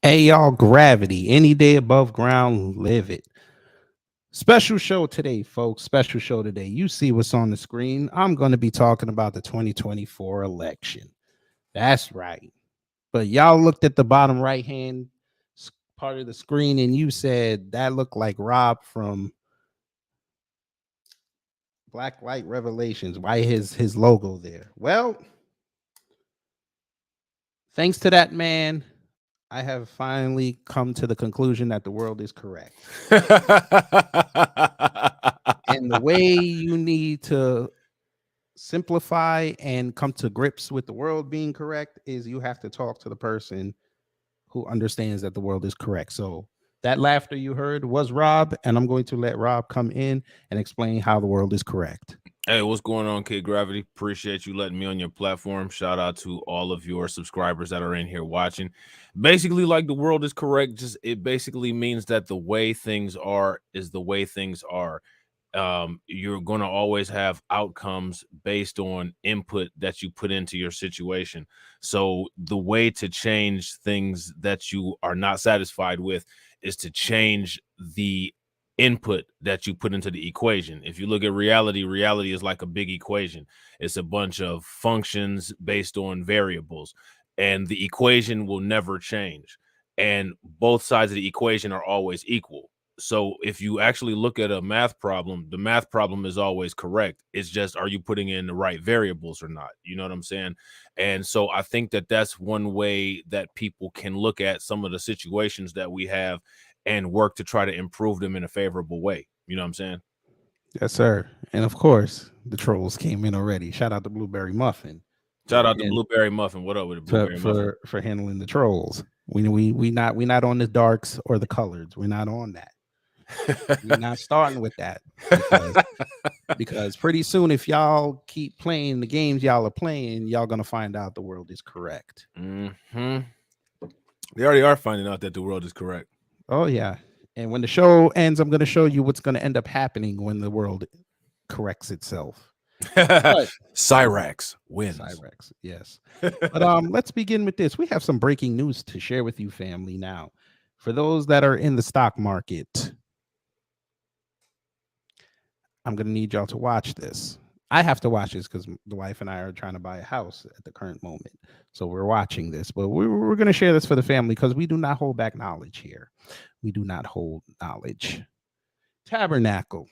Hey, y'all, gravity. Any day above ground, live it. Special show today, folks. Special show today. You see what's on the screen. I'm going to be talking about the 2024 election. That's right. But y'all looked at the bottom right hand part of the screen and you said that looked like Rob from Blacklight Revelations. Why his logo there? Well, thanks to that man, I have finally come to the conclusion that the world is correct. And the way you need to simplify and come to grips with the world being correct is you have to talk to the person who understands that the world is correct. So that laughter you heard was Rob, and I'm going to let Rob come in and explain how the world is correct. Hey, what's going on, Kid Gravity? Appreciate you letting me on your platform. Shout out to all of your subscribers that are in here watching. Basically, like the world is correct, just it basically means that the way things are is the way things are. You're going to always have outcomes based on input that you put into your situation. So the way to change things that you are not satisfied with is to change the input that you put into the equation. If you look at reality, reality is like a big equation. It's a bunch of functions based on variables, and the equation will never change. And both sides of the equation are always equal. So if you actually look at a math problem, the math problem is always correct. It's just, are you putting in the right variables or not? You know what I'm saying? And so I think that that's one way that people can look at some of the situations that we have and work to try to improve them in a favorable way. You know what I'm saying? Yes, sir. And of course, the trolls came in already. Shout out to Blueberry Muffin. Shout out to Blueberry Muffin. What up with the Blueberry Muffin? For handling the trolls. We not on the darks or the colors. We're not on that. We're not starting with that because pretty soon, if y'all keep playing the games y'all are playing, y'all gonna find out the world is correct. Mm-hmm. They already are finding out that the world is correct. Oh yeah, and when the show ends, I'm gonna show you what's gonna end up happening when the world corrects itself. Cyrax wins. Cyrax, yes. But let's begin with this. We have some breaking news to share with you, family. Now, for those that are in the stock market, I'm going to need y'all to watch this. I have to watch this because the wife and I are trying to buy a house at the current moment. So we're watching this, but we're going to share this for the family because we do not hold back knowledge here. We do not hold knowledge. Tabernacle.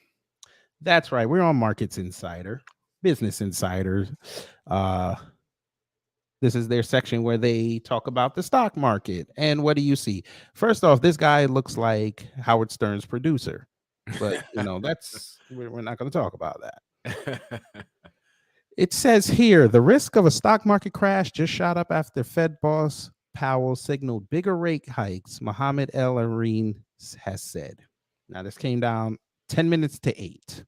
That's right. We're on Markets Insider, Business Insiders. This is their section where they talk about the stock market. And what do you see? First off, this guy looks like Howard Stern's producer. But that's we're not going to talk about that. It says here the risk of a stock market crash just shot up after Fed boss Powell signaled bigger rate hikes. Mohammed El-Erian has said. Now this came down 10 minutes to 8.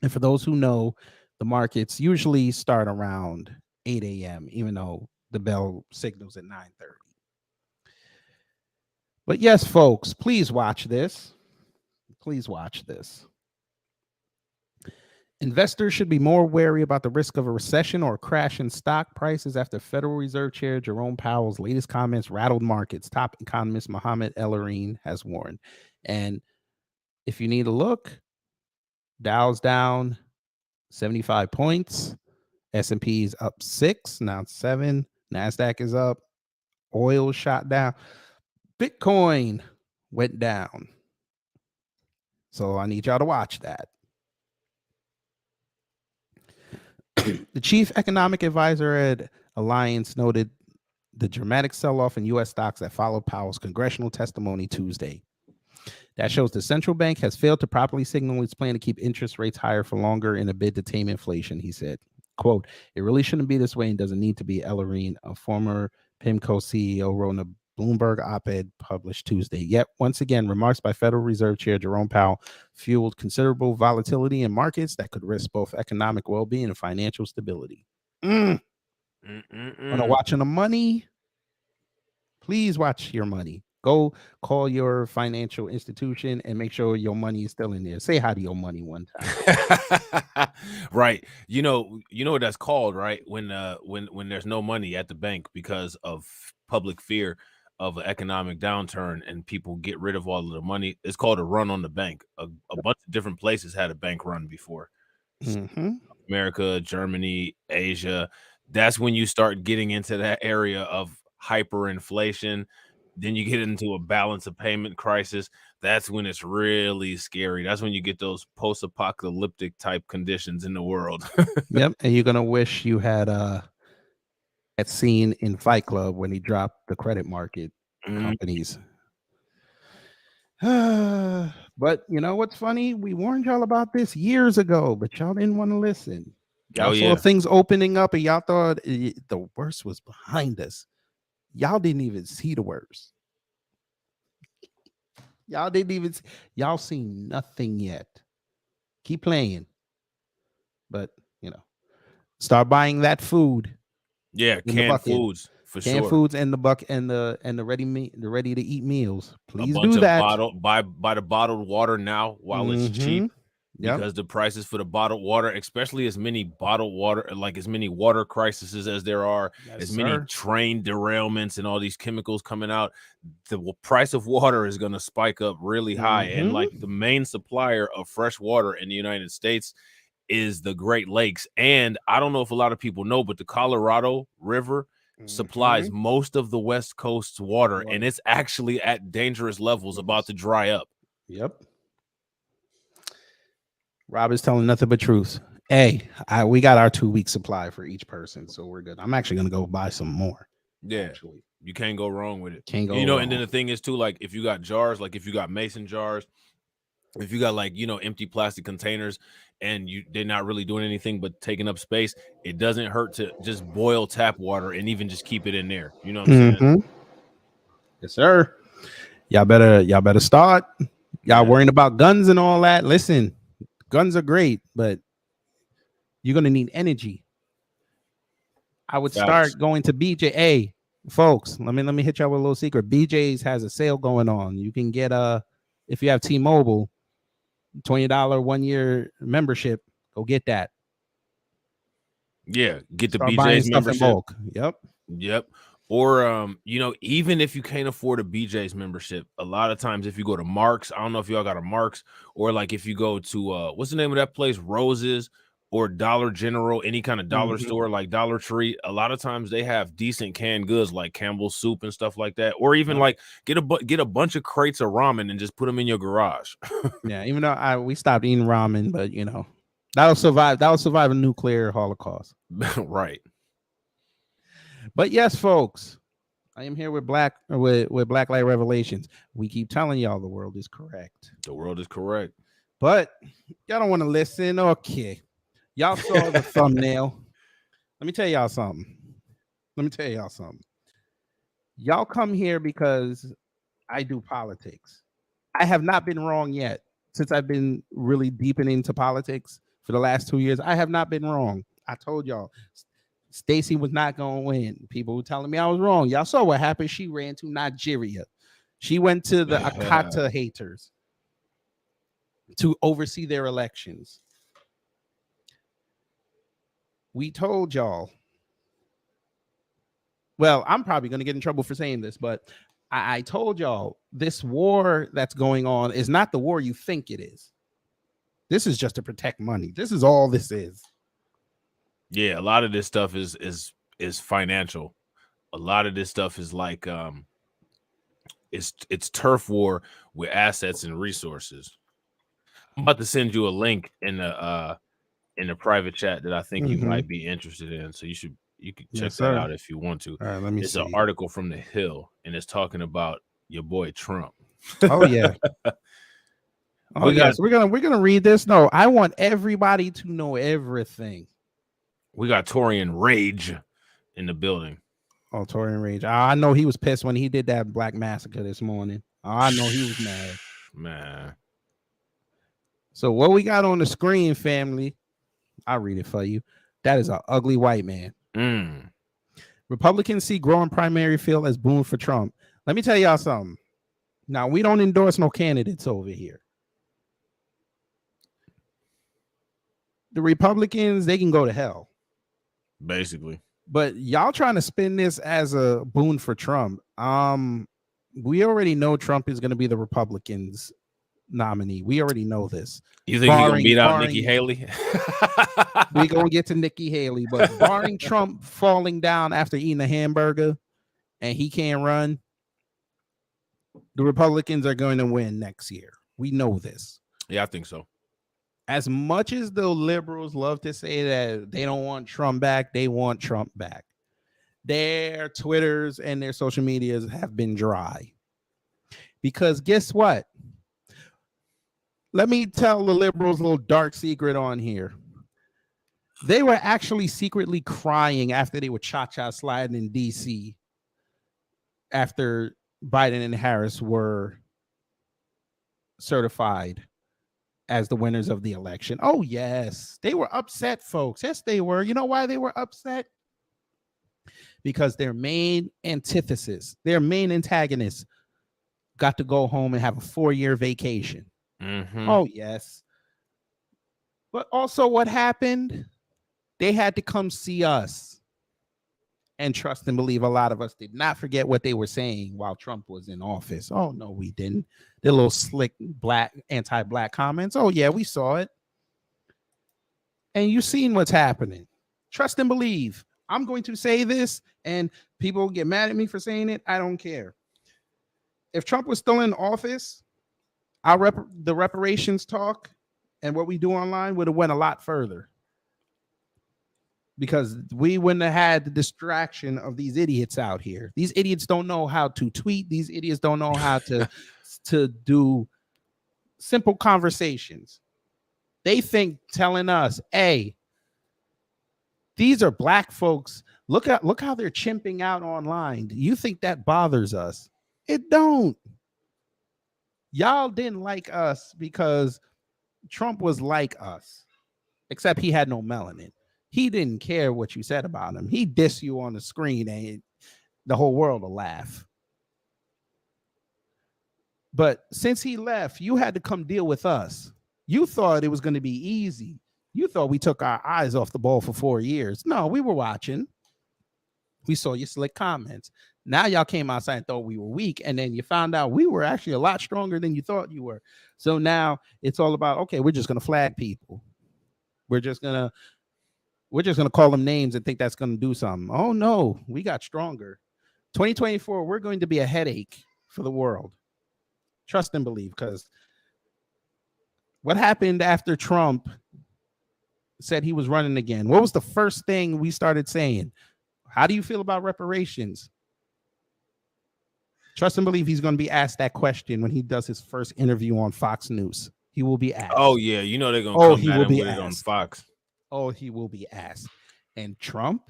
And for those who know, the markets usually start around 8 a.m. even though the bell signals at 9:30. But yes, folks, please watch this. Please watch this. Investors should be more wary about the risk of a recession or a crash in stock prices after Federal Reserve Chair Jerome Powell's latest comments rattled markets. Top economist Mohammed El-Erian has warned. And if you need a look, Dow's down 75 points. S&P is up 6, now 7. NASDAQ is up. Oil shot down. Bitcoin went down. So I need y'all to watch that. The chief economic advisor at Alliance noted the dramatic sell-off in U.S. stocks that followed Powell's congressional testimony Tuesday. That shows the central bank has failed to properly signal its plan to keep interest rates higher for longer in a bid to tame inflation, he said. Quote, it really shouldn't be this way and doesn't need to be, El-Erian, a former PIMCO CEO, wrote in a Bloomberg op-ed published Tuesday. Yet, once again, remarks by Federal Reserve Chair Jerome Powell fueled considerable volatility in markets that could risk both economic well-being and financial stability. Want to watch on the money? Please watch your money. Go call your financial institution and make sure your money is still in there. Say hi to your money one time. Right. You know what that's called, right? When there's no money at the bank because of public fear of an economic downturn and people get rid of all of the money. It's called a run on the bank. A bunch of different places had a bank run before. Mm-hmm. America, Germany, Asia. That's when you start getting into that area of hyperinflation. Then you get into a balance of payment crisis. That's when it's really scary. That's when you get those post-apocalyptic type conditions in the world. Yep. And you're gonna wish you had that scene in Fight Club when he dropped the credit market Mhm. companies. But you know what's funny? We warned y'all about this years ago, but y'all didn't want to listen. Y'all Oh saw yeah. things opening up and y'all thought the worst was behind us. Y'all didn't even see the worst. Y'all didn't even y'all seen nothing yet. Keep playing, but you know, start buying that food Yeah, in the canned bucket. foods for Canned sure. foods and the buck and the ready to eat meals. A Please bunch do of that. bottle buy the bottled water now while it's Mm-hmm. cheap Yep. because the prices for the bottled water, especially as many bottled water, like as many water crises as there are, Yes, as many sir. train derailments and all these chemicals coming out, the price of water is going to spike up really high. And like Mm-hmm. the main supplier of fresh water in the United States is the Great Lakes. And I don't know if a lot of people know, but the Colorado River supplies Mm-hmm. most of the West Coast's water, Water. and it's actually at dangerous levels about Levels. to dry up. Yep. Rob is telling nothing but truth. Hey, we got our 2 week supply for each person, so we're good. I'm actually gonna go buy some more. Yeah. Actually, You can't go wrong with it. can't go And then wrong. the thing is too, like if you got jars, like if you got mason jars, if you got like, empty plastic containers and they're not really doing anything but taking up space, it doesn't hurt to just boil tap water and even just keep it in there. You know what I'm saying? Mm-hmm. Yes, sir. Y'all better start. Y'all Yeah. worrying about guns and all that. Listen, guns are great, but you're gonna need energy. I would Facts. start going to BJ. Folks, let me hit y'all with a little secret. BJ's has a sale going on. You can get if you have T-Mobile, $20 1 year membership. Go get that. Yeah. Get the Start buying BJ's stuff in membership. bulk. Yep. Yep. Or even if you can't afford a BJ's membership, a lot of times if you go to Marks, I don't know if y'all got a Marks, or like if you go to what's the name of that place? Roses or Dollar General, any kind of dollar Mhm. store like Dollar Tree, a lot of times they have decent canned goods like Campbell's soup and stuff like that. Or even Yep. like get a bunch of crates of ramen and just put them in your garage. Yeah. Even though we stopped eating ramen, but that'll survive. That'll survive a nuclear holocaust. Right. But yes, folks, I am here with Blacklight Revelations. We keep telling y'all the world is correct, The world is correct. but y'all don't want to listen. Okay, y'all saw the thumbnail. Let me tell y'all something. Let me tell y'all something. Y'all come here because I do politics. I have not been wrong yet since I've been really deepening into politics for the last 2 years. I have not been wrong. I told y'all Stacey was not going to win. People were telling me I was wrong. Y'all saw what happened. She ran to Nigeria. She went to the Akata haters to oversee their elections. We told y'all. Well, I'm probably going to get in trouble for saying this, but I told y'all this war that's going on is not the war you think it is. This is just to protect money. This is all this is. Yeah, a lot of this stuff is financial. A lot of this stuff is like it's turf war with assets and resources. I'm about to send you a link in the private chat that I think you Mm-hmm. might be interested in. So you can check Yes, that sir. out if you want to. All right, let me It's an see. article from the Hill and it's talking about your boy Trump. Oh yeah. Oh we got yes. We're gonna read this. No, I want everybody to know everything. we got Torian Rage in the building. Oh, Torian Rage. I know he was pissed when he did that black massacre this morning. I know he was mad. Man. So what we got on the screen, family? I'll read it for you. That is an ugly white man. Mm. Republicans see growing primary field as boon for Trump. Let me tell y'all something. Now, we don't endorse no candidates over here. The Republicans, they can go to hell. Basically. But y'all trying to spin this as a boon for Trump. We already know Trump is going to be the Republicans nominee. We already know this. You think he's gonna beat out Nikki Haley? We're gonna get to Nikki Haley, but barring Trump falling down after eating a hamburger and he can't run, the Republicans are going to win next year. We know this. Yeah, I think so. As much as the liberals love to say that they don't want Trump back, they want Trump back. Their Twitters and their social medias have been dry. Because guess what? Let me tell the liberals a little dark secret on here. They were actually secretly crying after they were cha-cha sliding in D.C. after Biden and Harris were certified as the winners of the election. Oh, yes. They were upset, folks. Yes, they were. You know why they were upset? Because their main antithesis, their main antagonist got to go home and have a 4-year vacation. Mm-hmm. Oh, yes. But also what happened? They had to come see us. And trust and believe a lot of us did not forget what they were saying while Trump was in office. Oh, no, we didn't. The little slick black, anti-black comments. Oh, yeah, we saw it. And you've seen what's happening. Trust and believe. I'm going to say this, and people get mad at me for saying it. I don't care. If Trump was still in office, the reparations talk and what we do online would have went a lot further. Because we wouldn't have had the distraction of these idiots out here. These idiots don't know how to tweet. These idiots don't know how to do simple conversations. They think telling us, hey, these are black folks. Look how they're chimping out online. You think that bothers us? It don't. Y'all didn't like us because Trump was like us, except he had no melanin. He didn't care what you said about him. He diss you on the screen and the whole world will laugh. But since he left, you had to come deal with us. You thought it was going to be easy. You thought we took our eyes off the ball for 4 years. No, we were watching. We saw your slick comments. Now y'all came outside and thought we were weak, and then you found out we were actually a lot stronger than you thought you were. So now it's all about, okay, we're just going to flag people. We're just going to call them names and think that's going to do something. Oh, no, we got stronger. 2024, we're going to be a headache for the world. Trust and believe, because what happened after Trump said he was running again? What was the first thing we started saying? How do you feel about reparations? Trust and believe he's going to be asked that question when he does his first interview on Fox News. He will be asked. Oh, yeah. You know they're going to come at him with it on Fox. Oh, he will be asked. And Trump,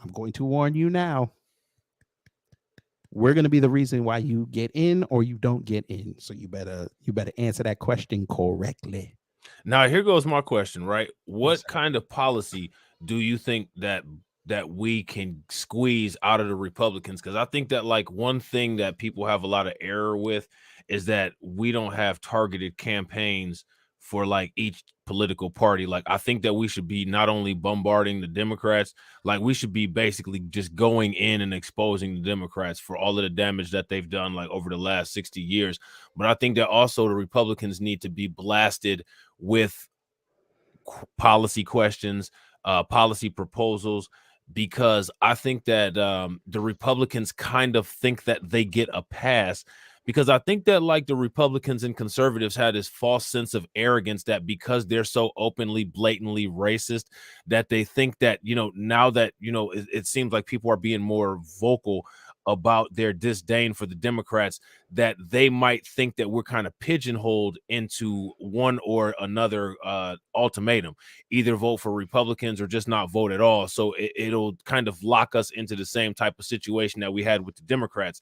I'm going to warn you now. We're going to be the reason why you get in or you don't get in. So you better answer that question correctly. Now, here goes my question, right? What kind of policy do you think that we can squeeze out of the Republicans? Because I think that, like, one thing that people have a lot of error with is that we don't have targeted campaigns for like each political party. Like, I think that we should be not only bombarding the Democrats, like we should be basically just going in and exposing the Democrats for all of the damage that they've done like over the last 60 years. But I think that also the Republicans need to be blasted with policy questions, policy proposals, because I think that the Republicans kind of think that they get a pass, because I think that like the Republicans and conservatives had this false sense of arrogance that because they're so openly, blatantly racist, that they think that, you know, now that, you know, it seems like people are being more vocal about their disdain for the Democrats, that they might think that we're kind of pigeonholed into one or another ultimatum, either vote for Republicans or just not vote at all. So it'll kind of lock us into the same type of situation that we had with the Democrats.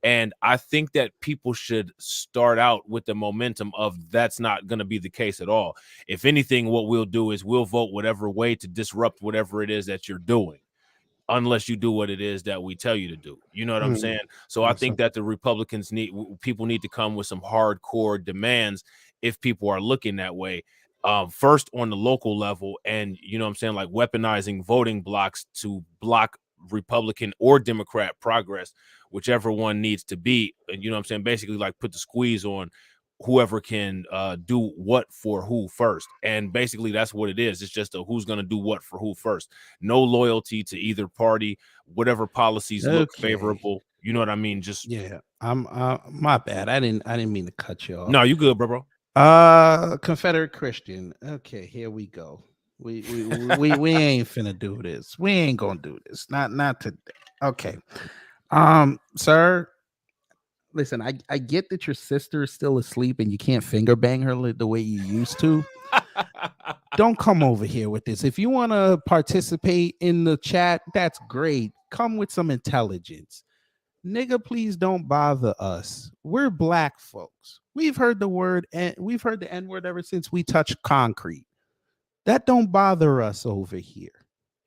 And I think that people should start out with the momentum of that's not going to be the case at all. If anything, what we'll do is we'll vote whatever way to disrupt whatever it is that you're doing. unless you do what it is that we tell you to do. You know what I'm Mm, saying? So I that's think some- that the Republicans people need to come with some hardcore demands if people are looking that way. First on the local level, and you know what I'm saying, like weaponizing voting blocks to block Republican or Democrat progress, whichever one needs to be. And you know what I'm saying, basically like put the squeeze on whoever can do what for who first. And basically that's what it is. It's just a who's going to do what for who first. No loyalty to either party, whatever policies look okay. favorable. You know what I mean? Just Yeah, I'm my bad. I didn't mean to cut you off. no, you good, bro. Confederate Christian. Okay, here we go. We ain't finna do this. We ain't gonna do this. Not today. Okay. Sir, listen, I get that your sister is still asleep and you can't finger bang her the way you used to. Don't come over here with this. If you want to participate in the chat, that's great. Come with some intelligence. Nigga, please don't bother us. We're black folks. We've heard the word and we've heard the N-word ever since we touched concrete. That don't bother us over here.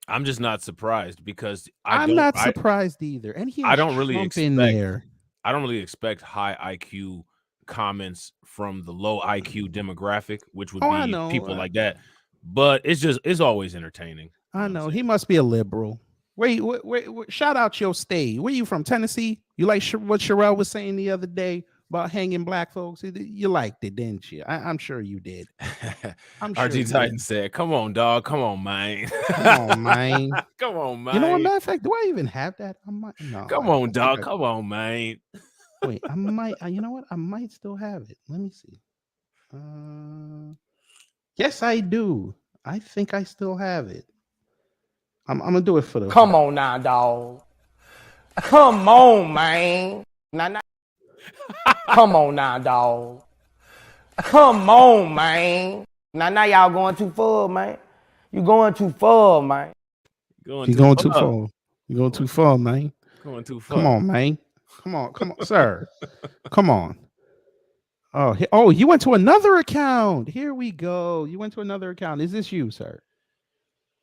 I'm just not surprised because I'm not surprised either. And I here's don't really Trump in expect there. I don't really expect high IQ comments from the low IQ demographic, which would Oh, I be know. people like that. But it's always entertaining. You I know what I'm know. saying? He must be a liberal. Wait, shout out your state. Where you from? Tennessee? You like what Sherelle was saying the other day about hanging black folks? You liked it, didn't you? I'm sure you did. I'm sure RG you Titan did. said, "Come on, dog. Come on, man. Come on, man. Come on, You know what? man. Matter of fact, do I even have that? I might. No, Come I on, think dog. Come on, man." wait. I might. You know what? I might still have it. Let me see. Uh, yes, I do. I think I still have it. I'm gonna do it for the. Come on now, dog. Come on, man. Nah. Come on now, dog. Come on, man. Now, y'all going too far, man. You going too far, man. Going You're too going too far. far. You're going too Going, far, man. going too Come far. on, man. Come on, sir. Come on. Oh, you went to another account. Here we go. You went to another account. Is this you, sir?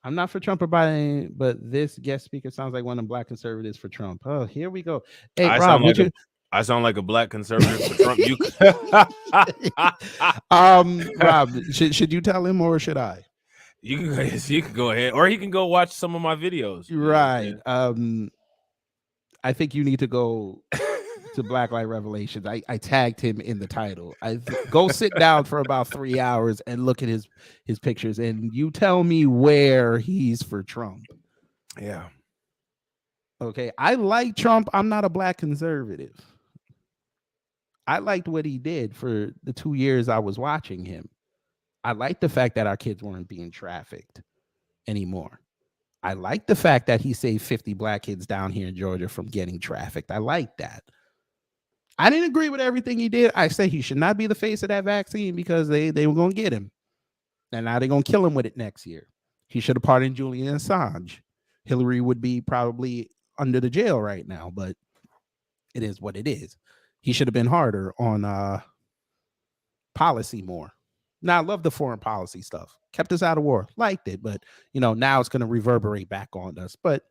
I'm not for Trump or Biden, but this guest speaker sounds like one of the black conservatives for Trump. Oh, here we go. Hey, I Rob, sound would like a you? I sound like a black conservative for Trump. You Rob, should you tell him or should I? you can go ahead, or he can go watch some of my videos. You know what I'm Right. saying? I think you need to go to Blacklight Revelations. I tagged him in the title. Go sit down for about 3 hours and look at his pictures, and you tell me where he's for Trump. Yeah. Okay, I like Trump. I'm not a black conservative. I liked what he did for the 2 years I was watching him. I like the fact that our kids weren't being trafficked anymore. I like the fact that he saved 50 black kids down here in Georgia from getting trafficked. I like that. I didn't agree with everything he did. I say he should not be the face of that vaccine because they were going to get him. And now they're going to kill him with it next year. He should have pardoned Julian Assange. Hillary would be probably under the jail right now, but it is what it is. He should have been harder on policy more. Now, I love the foreign policy stuff. Kept us out of war. Liked it, but, now it's going to reverberate back on us. But,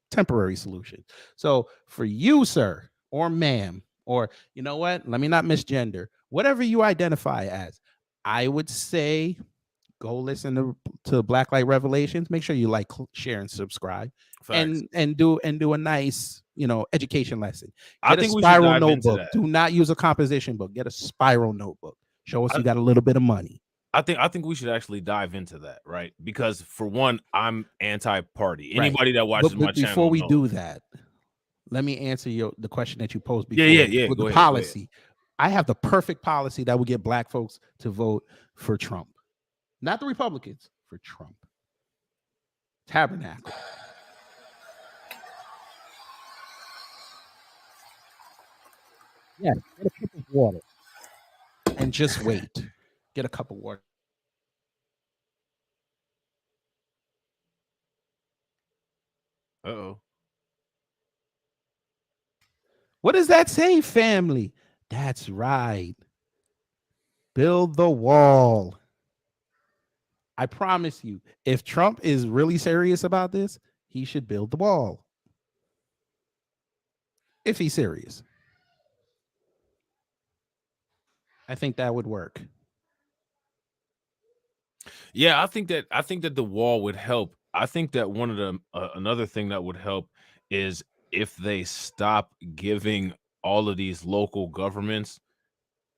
temporary solution. So for you, sir, or ma'am, or you know what? Let me not misgender. Whatever you identify as, I would say go listen to Blacklight Revelations. Make sure you like, share, and subscribe. Facts. And do a nice, education lesson. I Get a think we should spiral dive into notebook. that. Do not use a composition book. Get a spiral notebook. Show us you got a little bit of money. I think we should actually dive into that, right? Because for one, I'm anti-party. Right. Anybody that watches my But channel before we knows. do that, let me answer the question that you posed before. Yeah. With Go the ahead, policy. I have the perfect policy that would get black folks to vote for Trump. Not the Republicans, for Trump. Tabernacle. Yeah, get a cup of water. And just wait. Get a cup of water. Uh-oh. What does that say, family? That's right. Build the wall. I promise you, if Trump is really serious about this, he should build the wall. If he's serious, I think that would work. Yeah, I think that the wall would help. I think that one of the another thing that would help is if they stop giving all of these local governments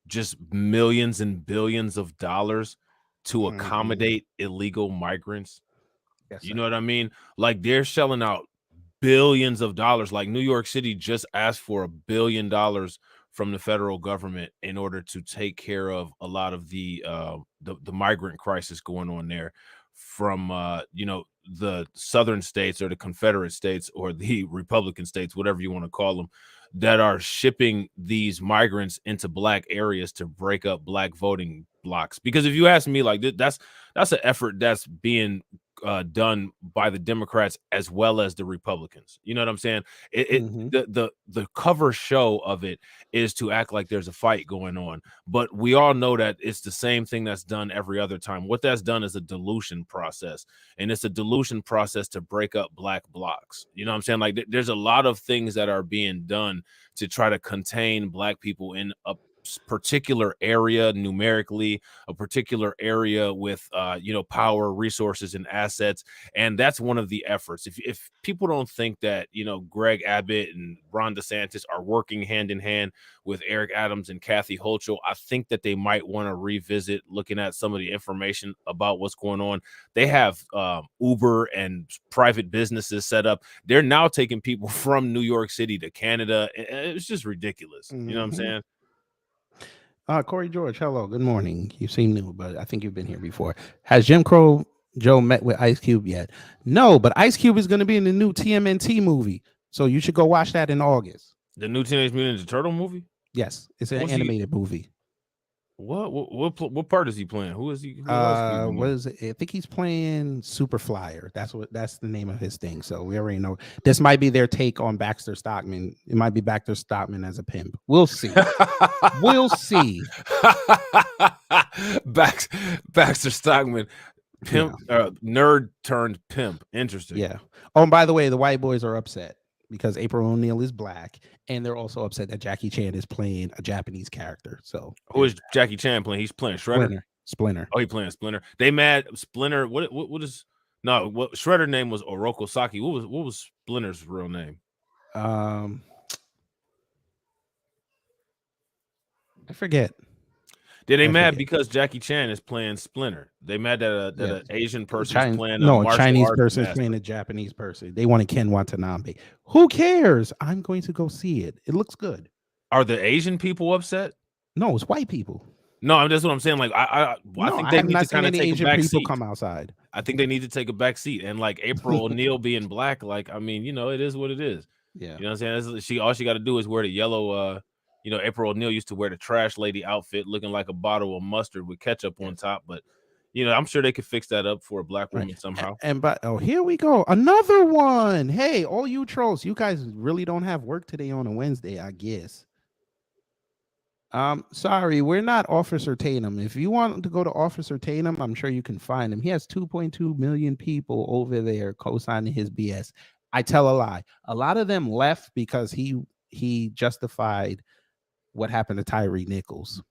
just millions and billions of dollars to Mhm. accommodate illegal migrants. Yes, You sir. know what I mean? Like they're shelling out billions of dollars. Like New York City just asked for $1 billion from the federal government in order to take care of a lot of the migrant crisis going on there from the southern states or the Confederate states or the Republican states, whatever you want to call them, that are shipping these migrants into black areas to break up black voting blocks. Because if you ask me, like that's an effort that's being done by the Democrats as well as the Republicans. You know what I'm saying? Mhm. The cover show of it is to act like there's a fight going on, but we all know that it's the same thing that's done every other time. What that's done is a dilution process, and it's a dilution process to break up black blocs. You know what I'm saying? Like there's a lot of things that are being done to try to contain black people in a particular area numerically, a particular area with power, resources, and assets. And that's one of the efforts. If people don't think that Greg Abbott and Ron DeSantis are working hand in hand with Eric Adams and Kathy Hochul, I think that they might want to revisit looking at some of the information about what's going on. They have Uber and private businesses set up. They're now taking people from New York City to Canada. It's just ridiculous. You know what I'm Mhm. saying? Corey George, hello, good morning. You seem new, but I think you've been here before. Has Jim Crow Joe met with Ice Cube yet? No, but Ice Cube is going to be in the new TMNT movie, so you should go watch that in August. The new Teenage Mutant Ninja Turtle movie? Yes, it's an What's he? animated movie. What part is he playing? Who is he? Who else is he in the What movie? is it? I think he's playing Super Flyer. That's the name of his thing. So we already know this might be their take on Baxter Stockman. It might be Baxter Stockman as a pimp. We'll see. We'll see. Baxter Stockman, pimp, nerd turned pimp. Interesting. Yeah. Oh, and by the way, the white boys are upset because April O'Neil is black, and they're also upset that Jackie Chan is playing a Japanese character. So Who is Jackie Chan playing? He's playing Shredder. Splinter. Oh, he playing Splinter. They mad Splinter. What is no? What Shredder name was Oroko Saki. What was Splinter's real name? I forget. They mad because Jackie Chan is playing Splinter. They mad that an Asian person is playing a martial Chinese arts person is master. playing a Japanese person. They wanted Ken Watanabe. Who cares? I'm going to go see it. It looks good. Are the Asian people upset? No, it's white people. No, that's what I'm saying. Like I think they need to kind of take a back seat. Come outside. I think they need to take a back seat. And like April O'Neil being black, like I mean, it is what it is. Yeah, you know what I'm saying. All she got to do is wear the yellow. April O'Neil used to wear the trash lady outfit, looking like a bottle of mustard with ketchup on top. But I'm sure they could fix that up for a black woman somehow. But here we go, another one. Hey, all you trolls, you guys really don't have work today on a Wednesday, I guess. Sorry, we're not Officer Tatum. If you want to go to Officer Tatum, I'm sure you can find him. He has 2.2 million people over there co-signing his BS. I tell a lie. A lot of them left because he justified what happened to Tyree Nichols.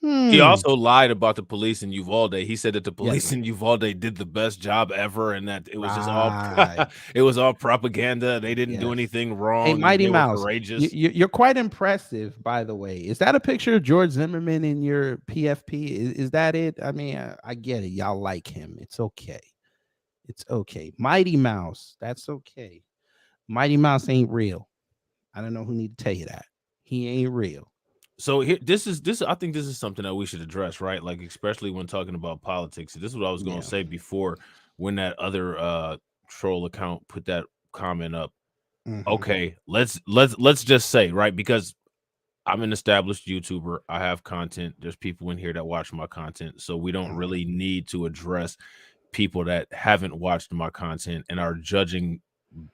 He also lied about the police in Uvalde. He said that the police in Uvalde did the best job ever, and that it was just all it was all propaganda. They didn't do anything wrong. Hey, Mighty they Mouse, were courageous. You're quite impressive, by the way. Is that a picture of George Zimmerman in your PFP? Is that it? I mean, I get it. Y'all like him. It's okay. It's okay. Mighty Mouse, that's okay. Mighty Mouse ain't real. I don't know who need to tell you that. He ain't real. So here, this. I think this is something that we should address, right? Like especially when talking about politics. This is what I was going to say before when that other troll account put that comment up. Mm-hmm. Okay, let's just say, right, because I'm an established YouTuber. I have content. There's people in here that watch my content, so we don't really need to address people that haven't watched my content and are judging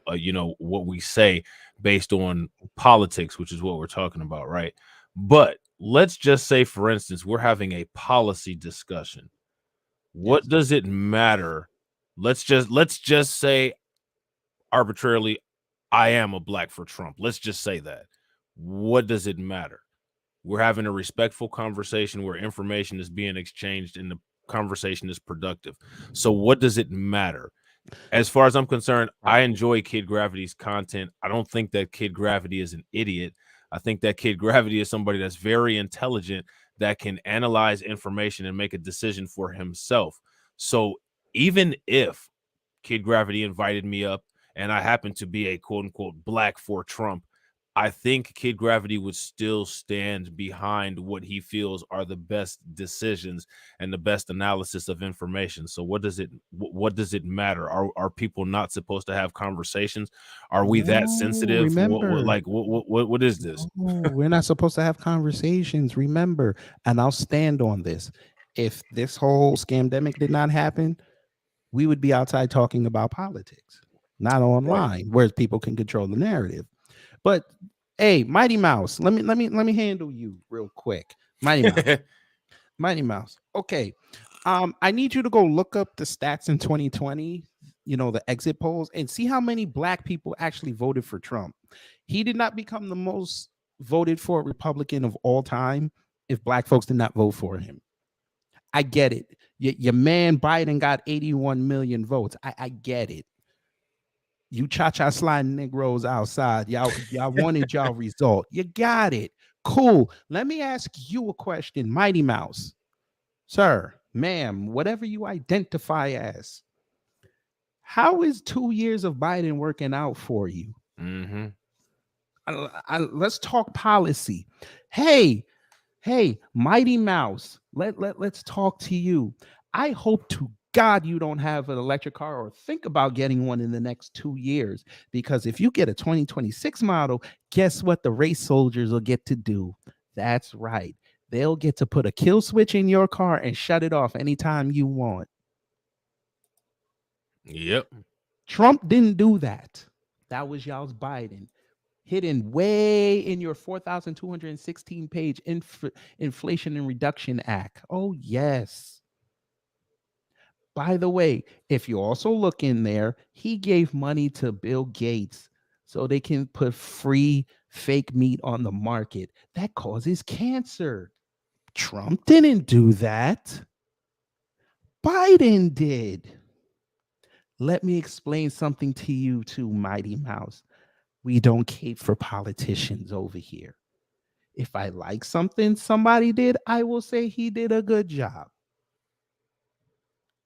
what we say based on politics, which is what we're talking about, right? But let's just say, for instance, we're having a policy discussion. What does it matter? Let's just say arbitrarily, I am a black for Trump. Let's just say that. What does it matter? We're having a respectful conversation where information is being exchanged and the conversation is productive. So what does it matter? As far as I'm concerned, I enjoy Kid Gravity's content. I don't think that Kid Gravity is an idiot. I think that Kid Gravity is somebody that's very intelligent that can analyze information and make a decision for himself. So even if Kid Gravity invited me up and I happen to be a quote unquote black for Trump, I think Kid Gravity would still stand behind what he feels are the best decisions and the best analysis of information. So what does it matter? Are people not supposed to have conversations? Are we that sensitive? Remember, What is this? we're not supposed to have conversations. Remember, and I'll stand on this. If this whole scamdemic did not happen, we would be outside talking about politics, not online, where people can control the narrative. But hey, Mighty Mouse, let me handle you real quick. Mighty Mouse. Mighty Mouse. Okay. I need you to go look up the stats in 2020, the exit polls, and see how many black people actually voted for Trump. He did not become the most voted for Republican of all time if black folks did not vote for him. I get it. Your man Biden got 81 million votes. I get it. You cha-cha sliding Negroes outside. Y'all wanted y'all result. You got it. Cool. Let me ask you a question, Mighty Mouse. Sir, ma'am, whatever you identify as. How is 2 years of Biden working out for you? Mm-hmm. Let's talk policy. Hey, Mighty Mouse, let's talk to you. I hope to God you don't have an electric car or think about getting one in the next 2 years, because if you get a 2026 model, guess what the race soldiers will get to do? That's right. They'll get to put a kill switch in your car and shut it off anytime you want. Yep. Trump didn't do that. That was y'all's Biden. Hidden way in your 4,216 page Inflation and Reduction Act. Oh, yes. By the way, if you also look in there, he gave money to Bill Gates so they can put free fake meat on the market. That causes cancer. Trump didn't do that. Biden did. Let me explain something to you too, Mighty Mouse. We don't cape for politicians over here. If I like something somebody did, I will say he did a good job.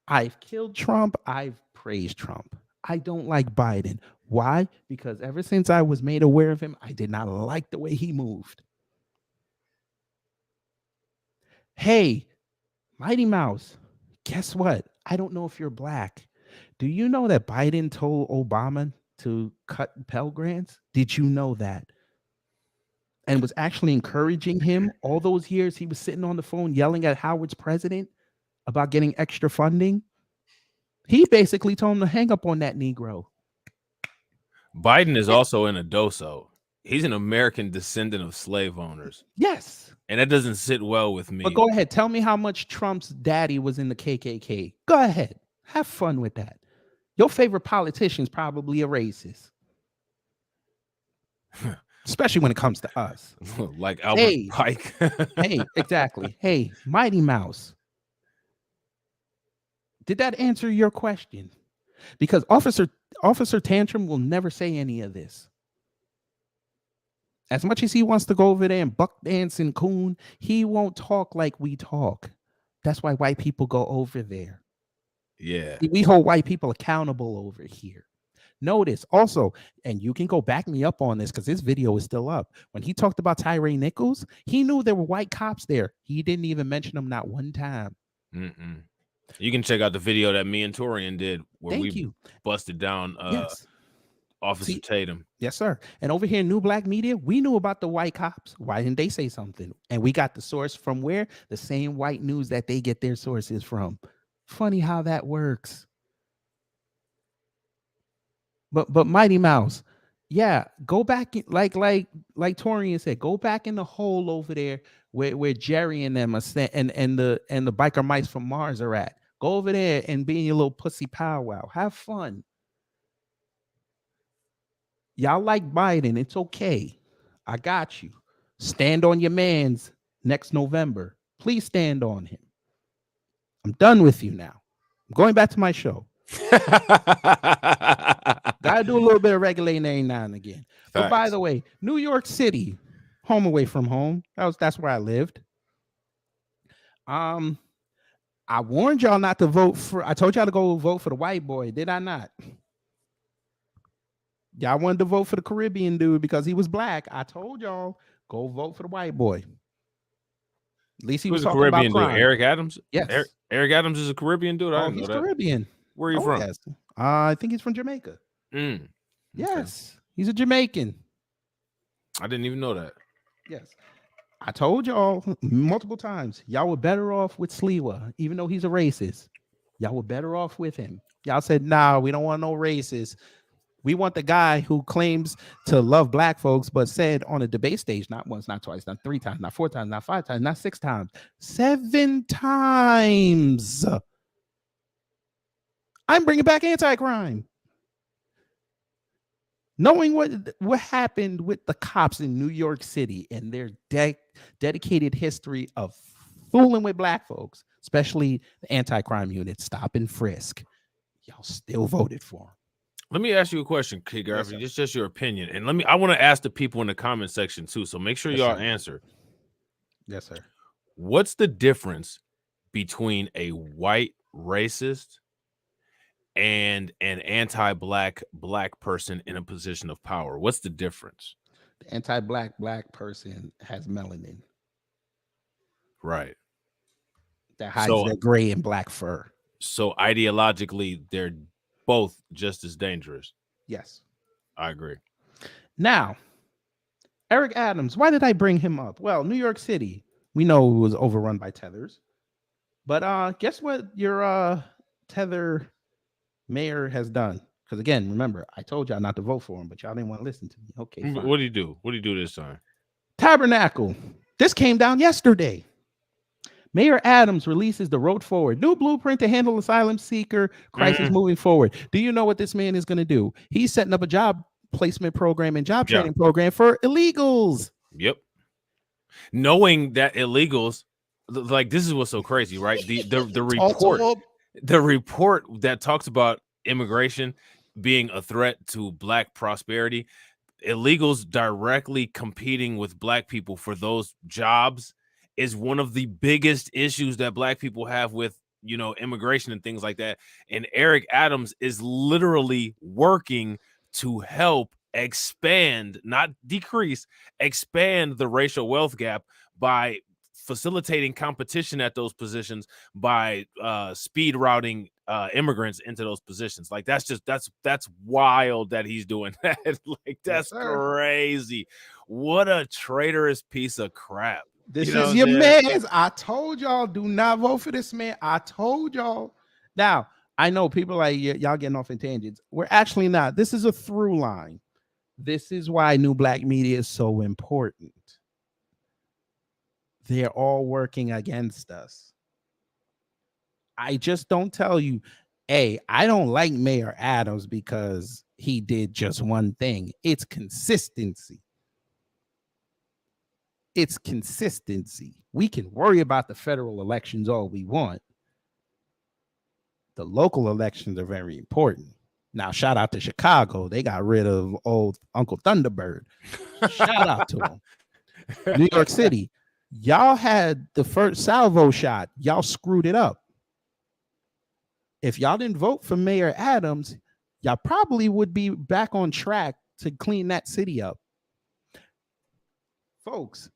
I've killed Trump. I've praised Trump. I don't like Biden. Why? Because ever since I was made aware of him, I did not like the way he moved. Hey, Mighty Mouse, guess what? I don't know if you're black. Do you know that Biden told Obama to cut Pell Grants? Did you know that? And was actually encouraging him all those years he was sitting on the phone yelling at Howard's president about getting extra funding? He basically told him to hang up on that Negro. Biden is also an Adoso. He's an American descendant of slave owners. Yes. And that doesn't sit well with me. But go ahead. Tell me how much Trump's daddy was in the KKK. Go ahead. Have fun with that. Your favorite politician's probably a racist. Especially when it comes to us. Like Albert Pike. Hey, exactly. Hey, Mighty Mouse. Did that answer your question? Because Officer Tantrum will never say any of this. As much as he wants to go over there and buck dance and coon, he won't talk like we talk. That's why white people go over there. Yeah. We hold white people accountable over here. Notice also, and you can go back me up on this because this video is still up. When he talked about Tyre Nichols, he knew there were white cops there. He didn't even mention them not one time. Mm-mm. You can check out the video that me and Torian did where busted down Officer Tatum. Yes, sir. And over here in New Black Media, we knew about the white cops. Why didn't they say something? And we got the source from where? The same white news that they get their sources from. Funny how that works. But Mighty Mouse, yeah, go back like Torian said, go back in the hole over there where Jerry and them are and the biker mice from Mars are at. Go over there and be in your little pussy powwow. Have fun. Y'all like Biden. It's okay. I got you. Stand on your man's next November. Please stand on him. I'm done with you now. I'm going back to my show. Gotta do a little bit of regulating every now and again. But by the way, New York City, home away from home. That's where I lived. I warned y'all not to vote for. I told y'all to go vote for the white boy. Did I not? Y'all wanted to vote for the Caribbean dude because he was black. I told y'all go vote for the white boy. At least he was a talking Caribbean about crime. dude. Eric Adams. Yes. Eric Adams is a Caribbean dude. I didn't know that. Caribbean. Where are you from? Yes. I think he's from Jamaica. Yes, he's a Jamaican. I didn't even know that. Yes. I told y'all multiple times, y'all were better off with Sliwa, even though he's a racist. Y'all were better off with him. Y'all said, nah, we don't want no racist. We want the guy who claims to love black folks, but said on a debate stage, not once, not twice, not 3 times, not 4 times, not 5 times, not 6 times, 7 times. I'm bringing back anti-crime. Knowing what happened with the cops in New York City and their dedicated history of fooling with black folks, especially the anti-crime unit, stop and frisk, y'all still voted for them. Let me ask you a question, Kid Garvey. Yes, just your opinion, and I want to ask the people in the comment section too. So make sure y'all answer. Yes, sir. What's the difference between a white racist and an anti-black black person in a position of power? What's the difference? The anti-black black person has melanin. Right. That hides their gray and black fur. So ideologically, they're both just as dangerous. Yes. I agree. Now, Eric Adams, why did I bring him up? Well, New York City, we know it was overrun by tethers. But guess what your tether mayor has done? Because again, remember, I told y'all not to vote for him, but y'all didn't want to listen to me. Okay, fine. What do you do? What do you do this time? Tabernacle. This came down yesterday. Mayor Adams releases the road forward, new blueprint to handle asylum seeker crisis moving forward. Do you know what this man is going to do? He's setting up a job placement program and job training program for illegals. Yep. Knowing that illegals, like, this is what's so crazy, right? The report that talks about immigration being a threat to black prosperity, illegals directly competing with black people for those jobs is one of the biggest issues that black people have with, immigration and things like that. And Eric Adams is literally working to help expand, not decrease, expand the racial wealth gap by facilitating competition at those positions, by speed routing immigrants into those positions. Like, that's wild that he's doing that. Like, that's crazy. What a traitorous piece of crap. This is your man's. I told y'all, do not vote for this man. I told y'all. Now, I know people like y'all getting off in tangents. We're actually not. This is a through line. This is why new black media is so important. They're all working against us. I just don't tell you, hey, I don't like Mayor Adams because he did just one thing. It's consistency. It's consistency. We can worry about the federal elections all we want. The local elections are very important. Now, shout out to Chicago. They got rid of old Uncle Thunderbird. Shout out to them. New York City, y'all had the first salvo shot. Y'all screwed it up. If y'all didn't vote for Mayor Adams, y'all probably would be back on track to clean that city up. Folks,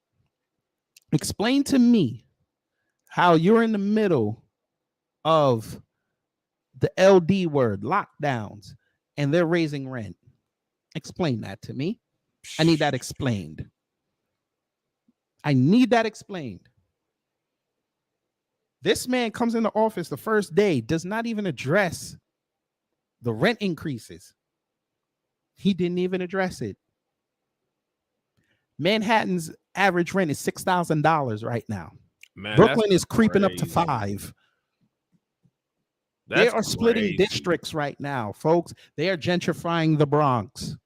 explain to me how you're in the middle of the LD word, lockdowns, and they're raising rent. Explain that to me. I need that explained. I need that explained. This man comes into office the first day, does not even address the rent increases. He didn't even address it. Manhattan's average rent is $6,000 right now. Man, Brooklyn is creeping up to $5,000. They are splitting districts right now, folks. They are gentrifying the Bronx.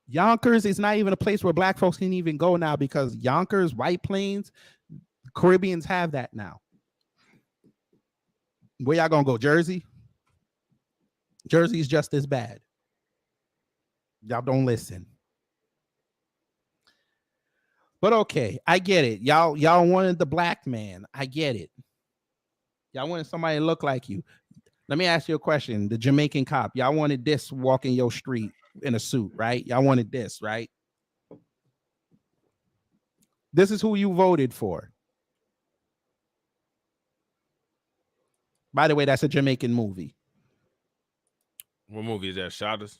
Yonkers is not even a place where black folks can even go now because Yonkers, White Plains, Caribbeans have that now. Where y'all gonna go? Jersey? Jersey's just as bad. Y'all don't listen. But okay, I get it. Y'all wanted the black man. I get it. Y'all wanted somebody to look like you. Let me ask you a question. The Jamaican cop, y'all wanted this walking your street in a suit, right? Y'all wanted this, right? This is who you voted for. By the way, that's a Jamaican movie. What movie is that? Shot Us?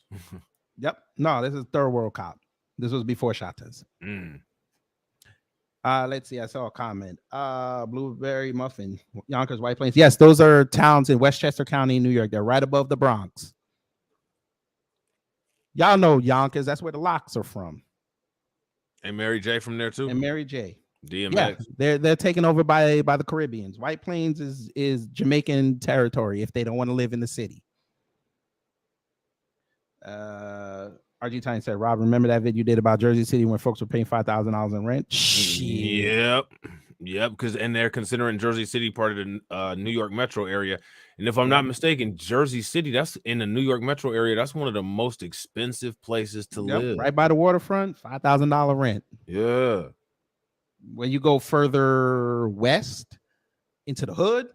Yep. No, this is Third World Cop. This was before Shotters. Let's see. I saw a comment. Blueberry Muffin, Yonkers, White Plains. Yes, those are towns in Westchester County, New York. They're right above the Bronx. Y'all know Yonkers. That's where the Locks are from. And Mary J from there too. And Mary J. DMX. Yeah, they're taken over by the Caribbeans. White Plains is Jamaican territory if they don't want to live in the city. RG Tiny said, Rob, remember that video you did about Jersey City when folks were paying $5,000 in rent? Yep. Because and they're considering Jersey City part of the New York metro area. And if I'm not mistaken, Jersey City, that's in the New York metro area. That's one of the most expensive places to live. Right by the waterfront, $5,000 rent. Yeah. When you go further west into the hood,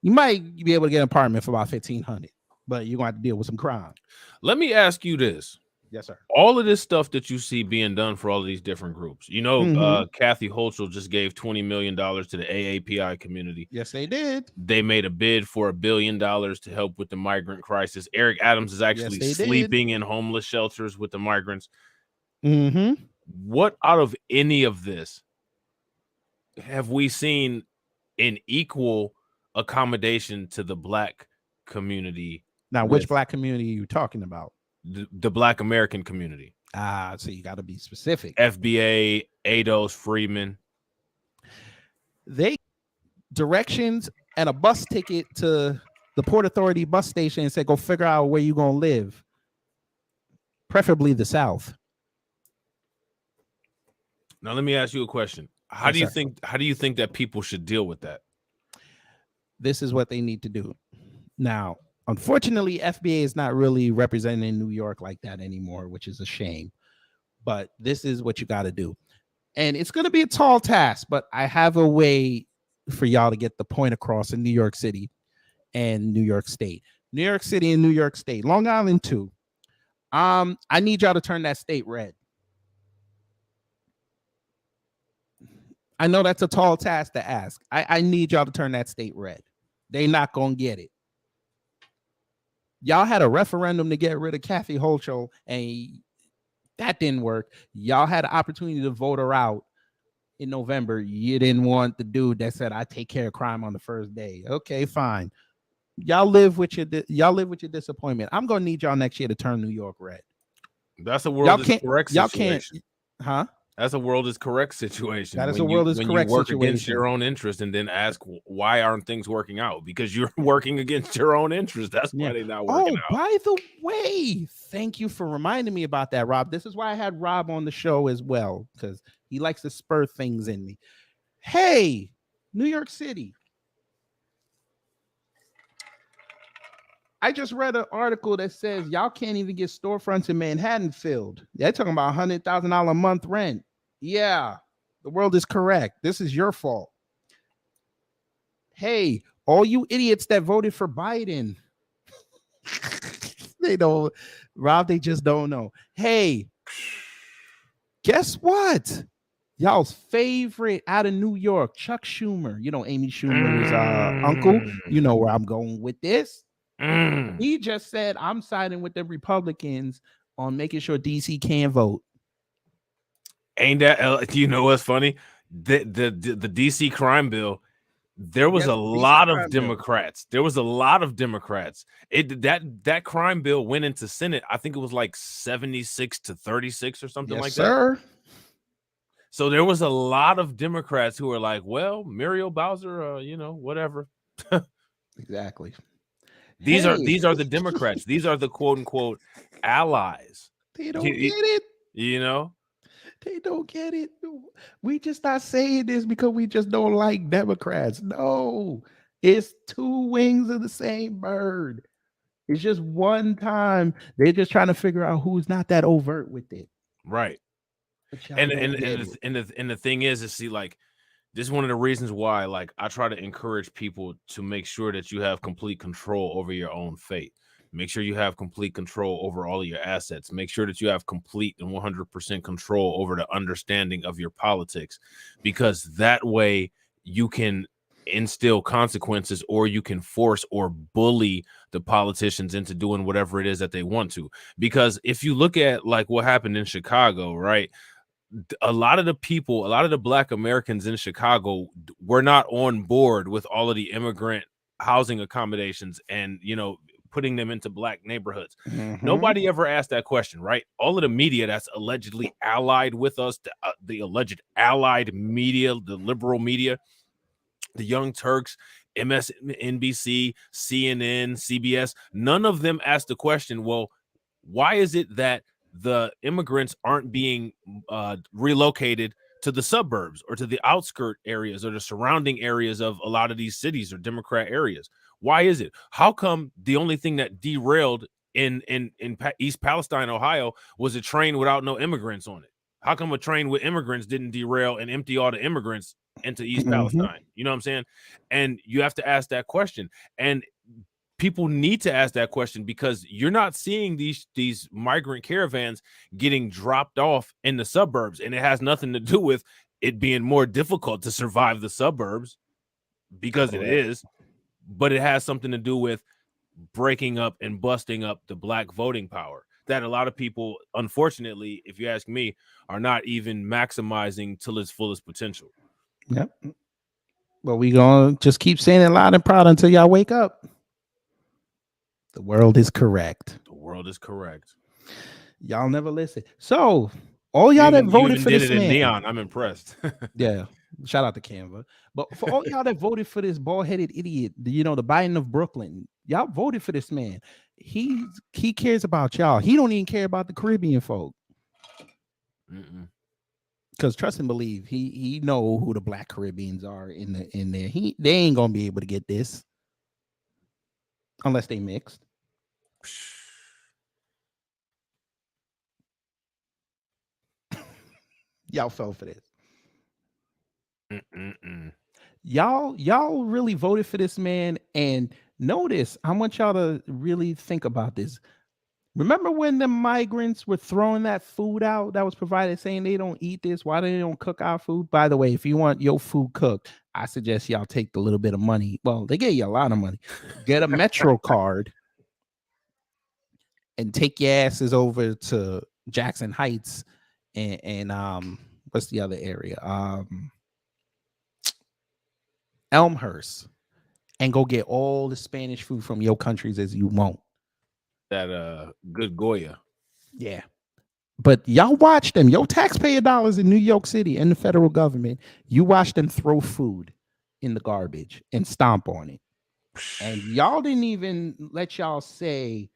you might be able to get an apartment for about $1,500, but you're going to have to deal with some crime. Let me ask you this. Yes, sir. All of this stuff that you see being done for all of these different groups, you know, Kathy Hochul just gave $20 million to the AAPI community. Yes, they did. They made a bid for $1 billion to help with the migrant crisis. Eric Adams is actually sleeping in homeless shelters with the migrants. What out of any of this have we seen in equal accommodation to the black community? Now, which black community are you talking about? The black American community. So you got to be specific. FBA, ADOS, Freeman. They directions and a bus ticket to the Port Authority bus station and say, go figure out where you're going to live. Preferably the South. Now, let me ask you a question. How do you think that people should deal with that? This is what they need to do. Now, unfortunately, FBA is not really representing New York like that anymore, which is a shame. But this is what you got to do. And it's going to be a tall task, but I have a way for y'all to get the point across in New York City and New York State. New York City and New York State. Long Island too. I need y'all to turn that state red. I know that's a tall task to ask. I need y'all to turn that state red. They not going to get it. Y'all had a referendum to get rid of Kathy Hochul, and that didn't work. Y'all had an opportunity to vote her out in November. You didn't want the dude that said, I take care of crime on the first day. Okay, fine. Y'all live with your disappointment. I'm going to need y'all next year to turn New York red. That's a world is correct situation. Huh? That's a world is correct situation. That is a world is correct situation. When you work against your own interest and then ask why aren't things working out? Because you're working against your own interest. That's why they're not working out. By the way, thank you for reminding me about that, Rob. This is why I had Rob on the show as well, because he likes to spur things in me. Hey, New York City. I just read an article that says y'all can't even get storefronts in Manhattan filled. They're talking about $100,000 a month rent. Yeah, the world is correct. This is your fault. Hey, all you idiots that voted for Biden. They don't, Rob, they just don't know. Hey, guess what? Y'all's favorite out of New York, Chuck Schumer. You know, Amy Schumer's uncle. You know where I'm going with this. He just said, I'm siding with the Republicans on making sure DC can vote. Ain't that, you know what's funny? The DC crime bill, there was a lot of Democrats. There was a lot of Democrats. That crime bill went into Senate. I think it was like 76-36 or something like that. So there was a lot of Democrats who were like, well, Muriel Bowser, you know, whatever. Exactly. These are the Democrats. These are the quote unquote allies. They don't get it. You know? They don't get it. We just not saying this because we just don't like Democrats. No, it's two wings of the same bird. It's just one time. They're just trying to figure out who's not that overt with it. Right. But y'all And don't and get and it. the, and the and the thing is see, like, this is one of the reasons why, like, I try to encourage people to make sure that you have complete control over your own fate. Make sure you have complete control over all of your assets. Make sure that you have complete and 100% control over the understanding of your politics, because that way you can instill consequences, or you can force or bully the politicians into doing whatever it is that they want to. Because if you look at like what happened in Chicago, right? A lot of the people, a lot of the Black Americans in Chicago were not on board with all of the immigrant housing accommodations and, putting them into Black neighborhoods. Nobody ever asked that question, right? All of the media that's allegedly allied with us, the alleged allied media, the liberal media, the Young Turks, MSNBC, CNN, CBS, none of them asked the question, well, why is it that the immigrants aren't being relocated to the suburbs or to the outskirt areas or the surrounding areas of a lot of these cities or Democrat areas? Why is it? How come the only thing that derailed in East Palestine, Ohio, was a train without no immigrants on it? How come a train with immigrants didn't derail and empty all the immigrants into East Palestine? You know what I'm saying? And you have to ask that question. And people need to ask that question, because you're not seeing these migrant caravans getting dropped off in the suburbs, and it has nothing to do with it being more difficult to survive the suburbs, because it is, but it has something to do with breaking up and busting up the Black voting power that a lot of people, unfortunately, if you ask me, are not even maximizing till its fullest potential. Yep. But we gonna just keep saying it loud and proud until y'all wake up. The world is correct. The world is correct. Y'all never listen. So all y'all that voted for this man, neon, I'm impressed. yeah. Shout out to Canva. But for all y'all that voted for this bald-headed idiot, the Biden of Brooklyn, y'all voted for this man. He cares about y'all. He don't even care about the Caribbean folk. Because trust and believe, he know who the Black Caribbeans are in there. They ain't gonna be able to get this unless they mixed. Y'all fell for this. Y'all really voted for this man. And notice, I want y'all to really think about this. Remember when the migrants were throwing that food out that was provided, saying they don't eat this? Why they don't cook our food? By the way, if you want your food cooked, I suggest y'all take the little bit of money. Well, they gave you a lot of money. Get a Metro card and take your asses over to Jackson Heights and what's the other area? Elmhurst, and go get all the Spanish food from your countries as you want. That good Goya. Yeah. But y'all watch them, your taxpayer dollars in New York City and the federal government, you watch them throw food in the garbage and stomp on it. And y'all didn't even let y'all say,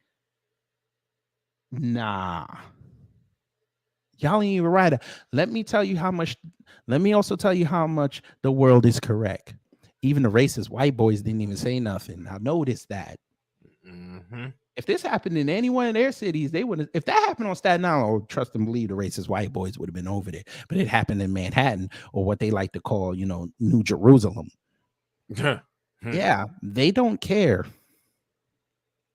nah. Y'all ain't even right. Let me also tell you how much the world is correct. Even the racist white boys didn't even say nothing. I noticed that. If this happened in any one of their cities, they wouldn't. If that happened on Staten Island, or trust and believe, the racist white boys would have been over there. But it happened in Manhattan, or what they like to call, New Jerusalem. Yeah, they don't care.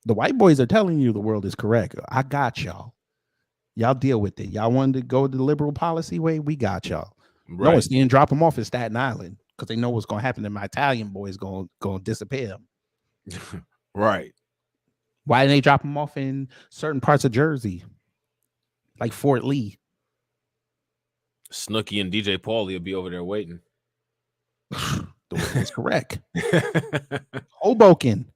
The white boys are telling you the world is correct. I got y'all. Y'all deal with it. Y'all wanted to go the liberal policy way? We got y'all. Right. No one's didn't drop them off in Staten Island because they know what's going to happen. And my Italian boys going to disappear. Right. Why didn't they drop them off in certain parts of Jersey, like Fort Lee? Snooki and DJ Paulie will be over there waiting. That's correct. Hoboken,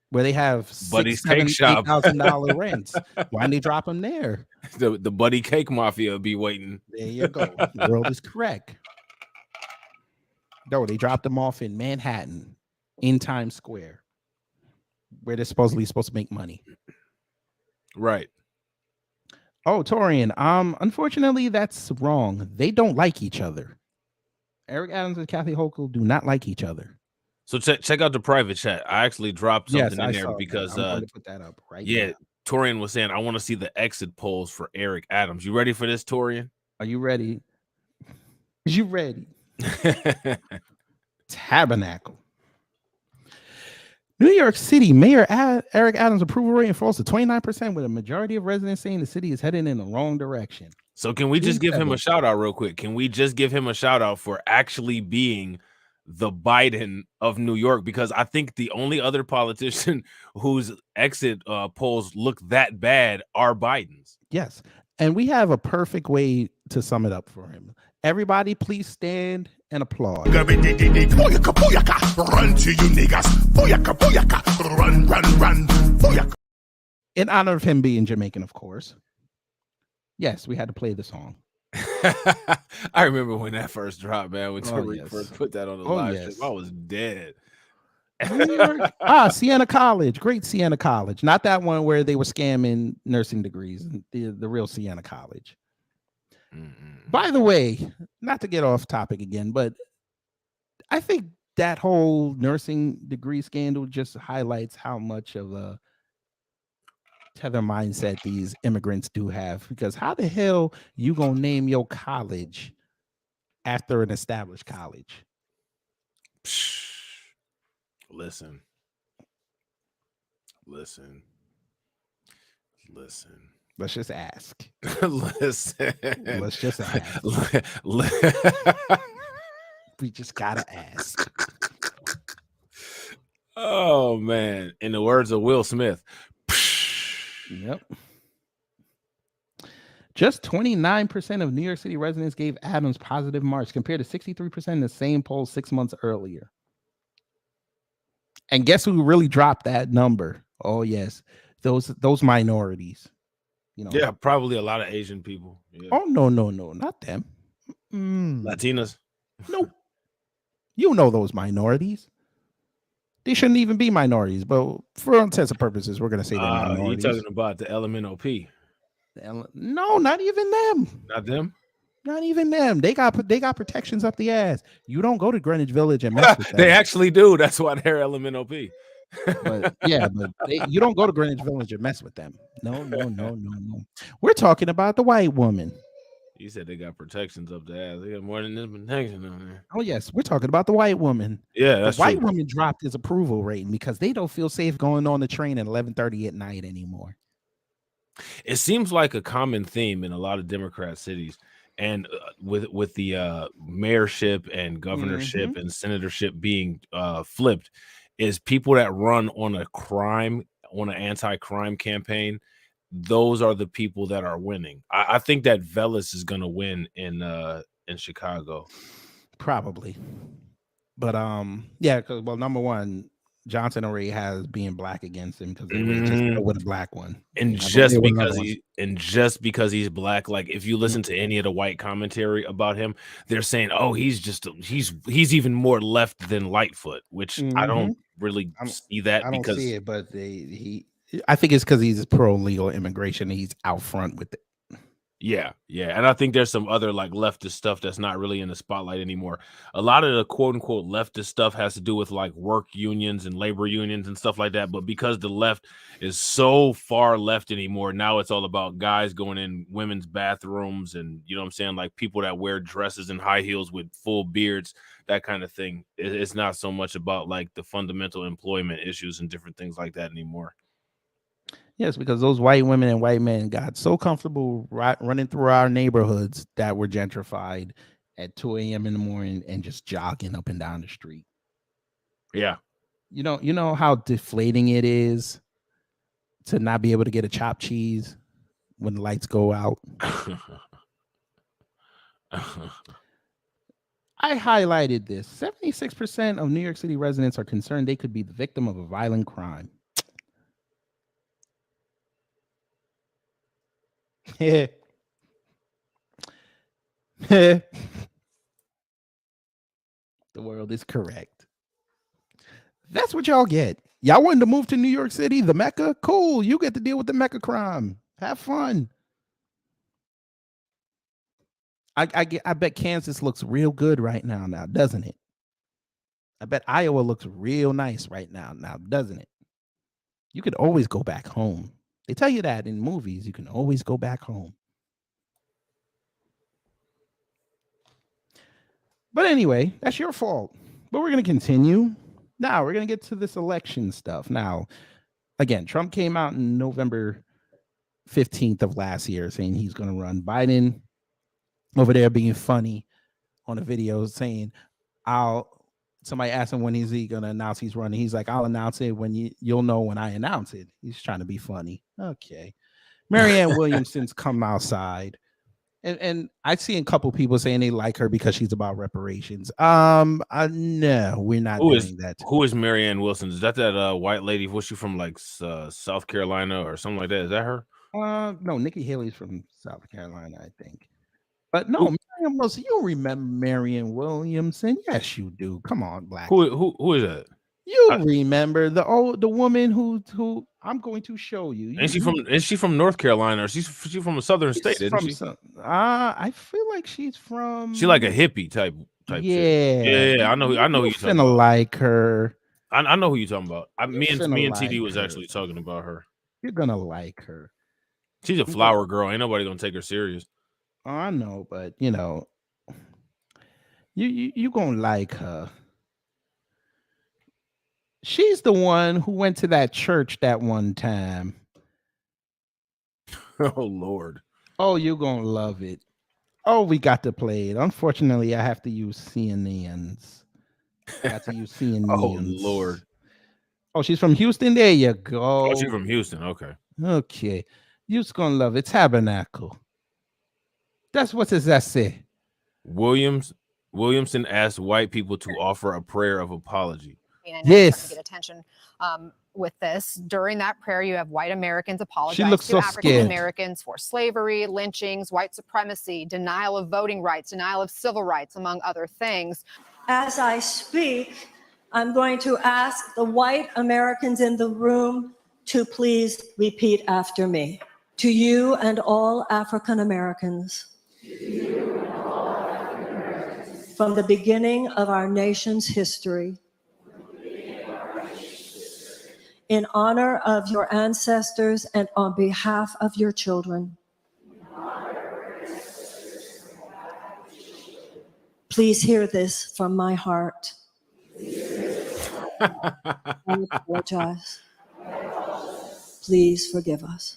where they have Buddy's Cake Shop, $8,000 rents. Why didn't they drop them there? The Buddy Cake Mafia will be waiting. There you go. The world is correct. No, they dropped them off in Manhattan, in Times Square, where they're supposed to make money. Right. Oh, Torian. Unfortunately, that's wrong. They don't like each other. Eric Adams and Kathy Hochul do not like each other. So check out the private chat. I actually dropped Yes, something I in there saw that. because I'm going to put that up right yeah, now. Torian was saying I want to see the exit polls for Eric Adams. You ready for this, Torian? Are you ready? You ready? Tabernacle. New York City Mayor Eric Adams' approval rating falls to 29%, with a majority of residents saying the city is heading in the wrong direction. So can we just give him a shout out real quick? Can we just give him a shout out for actually being the Biden of New York? Because I think the only other politician whose exit polls look that bad are Biden's. Yes. And we have a perfect way to sum it up for him. Everybody, please stand and applaud. Run to you niggas. Run. In honor of him being Jamaican, of course. Yes, we had to play the song. I remember when that first dropped, man. When Tariq first put that on the live stream, I was dead. Siena College, great Siena College, not that one where they were scamming nursing degrees. The real Siena College. By the way, not to get off topic again, but I think that whole nursing degree scandal just highlights how much of a tether mindset these immigrants do have. Because how the hell you gonna name your college after an established college? Listen. Let's just ask. Listen. Let's just ask. We just gotta ask. Oh man! In the words of Will Smith. Yep. Just 29% of New York City residents gave Adams positive marks, compared to 63% in the same poll 6 months earlier. And guess who really dropped that number? Oh yes, those minorities. You know. Yeah, probably a lot of Asian people. Yeah. Oh no, not them. Latinas. Nope. You know those minorities. They shouldn't even be minorities, but for all intents and purposes, we're gonna say they're minorities. You're talking about the LMNOP. No, not even them. Not them. Not even them. They got protections up the ass. You don't go to Greenwich Village and mess with them. They actually do. That's why they're LMNOP. But you don't go to Greenwich Village and mess with them. No. We're talking about the white woman. You said they got protections up the ass. They got more than this protection on there. Oh yes, we're talking about the white woman. Yeah, that's the white woman dropped his approval rating because they don't feel safe going on the train at 11:30 at night anymore. It seems like a common theme in a lot of Democrat cities, and with the mayorship and governorship and senatorship being flipped, is people that run on an anti-crime campaign. Those are the people that are winning. I think that Velas is going to win in Chicago, probably. But yeah, because number one, Johnson already has being black against him because they would just go with a black one, and just because he's black, like if you listen to any of the white commentary about him, they're saying, "Oh, he's even more left than Lightfoot," which I don't really see that. I don't see it, but I think it's because he's pro legal immigration. And he's out front with it. Yeah, and I think there's some other like leftist stuff that's not really in the spotlight anymore. A lot of the quote unquote leftist stuff has to do with like work unions and labor unions and stuff like that. But because the left is so far left anymore, now it's all about guys going in women's bathrooms and, you know what I'm saying, like people that wear dresses and high heels with full beards, that kind of thing. It's not so much about like the fundamental employment issues and different things like that anymore. Yes, because those white women and white men got so comfortable running through our neighborhoods that were gentrified at 2 a.m. in the morning and just jogging up and down the street. Yeah. You know how deflating it is to not be able to get a chopped cheese when the lights go out. I highlighted this. 76% of New York City residents are concerned they could be the victim of a violent crime. The world is correct. That's what y'all get. Y'all wanted to move to New York City, the Mecca? Cool. You get to deal with the Mecca crime. Have fun. I bet Kansas looks real good right now, doesn't it? I bet Iowa looks real nice right now, doesn't it? You could always go back home. They tell you that in movies. You can always go back home. But anyway, that's your fault. But we're going to continue. Now, we're going to get to this election stuff. Now, again, Trump came out in November 15th of last year saying he's going to run. Biden over there being funny on a video saying, somebody asked him when is he going to announce he's running. He's like, I'll announce it when you'll know when I announce it. He's trying to be funny. Okay. Marianne Williamson's come outside. And I've seen a couple people saying they like her because she's about reparations. No, we're not doing that. Who is Marianne Wilson? Is that white lady? Was she from like South Carolina or something like that? Is that her? No, Nikki Haley's from South Carolina, I think. But no, Marianne Wilson, you remember Marianne Williamson? Yes, you do. Come on, Black. Who is that? You remember the woman who I'm going to show you. Is she from North Carolina or she's from a southern state, isn't she? I feel like she's from. She like a hippie type. Yeah. I know who you're talking about. Like her. I know who you're talking about. Me and TD was actually talking about her. You're gonna like her. She's a flower girl. Ain't nobody gonna take her serious. Oh, I know, but you gonna like her. She's the one who went to that church that one time. Oh, Lord. Oh, you're going to love it. Oh, we got to play it. Unfortunately, I have to use CNNs. Oh, Lord. Oh, she's from Houston? There you go. Oh, she's from Houston. Okay. Okay. You're just going to love it. Tabernacle. That's what does that say? Williamson asked white people to offer a prayer of apology. Yes. To get attention with this. During that prayer, you have white Americans apologize to African Americans for slavery, lynchings, white supremacy, denial of voting rights, denial of civil rights, among other things. As I speak, I'm going to ask the white Americans in the room to please repeat after me. To you and all African Americans. From the beginning of our nation's history. In honor of your ancestors and on behalf of your children. Please hear this from my heart. I apologize. Please forgive us.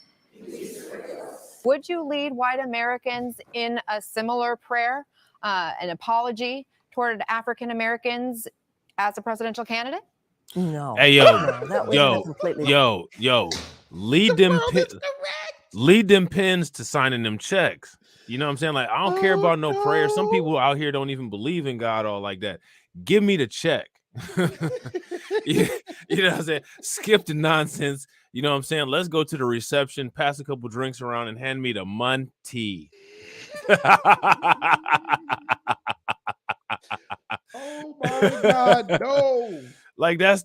Would you lead white Americans in a similar prayer, an apology toward African Americans as a presidential candidate? No. Hey, lead them pins to signing them checks. You know what I'm saying? Like, I don't care about no prayer. Some people out here don't even believe in God all like that. Give me the check. You know what I'm saying? Skip the nonsense. You know what I'm saying? Let's go to the reception, pass a couple drinks around, and hand me the money. Oh my God, no. Like that's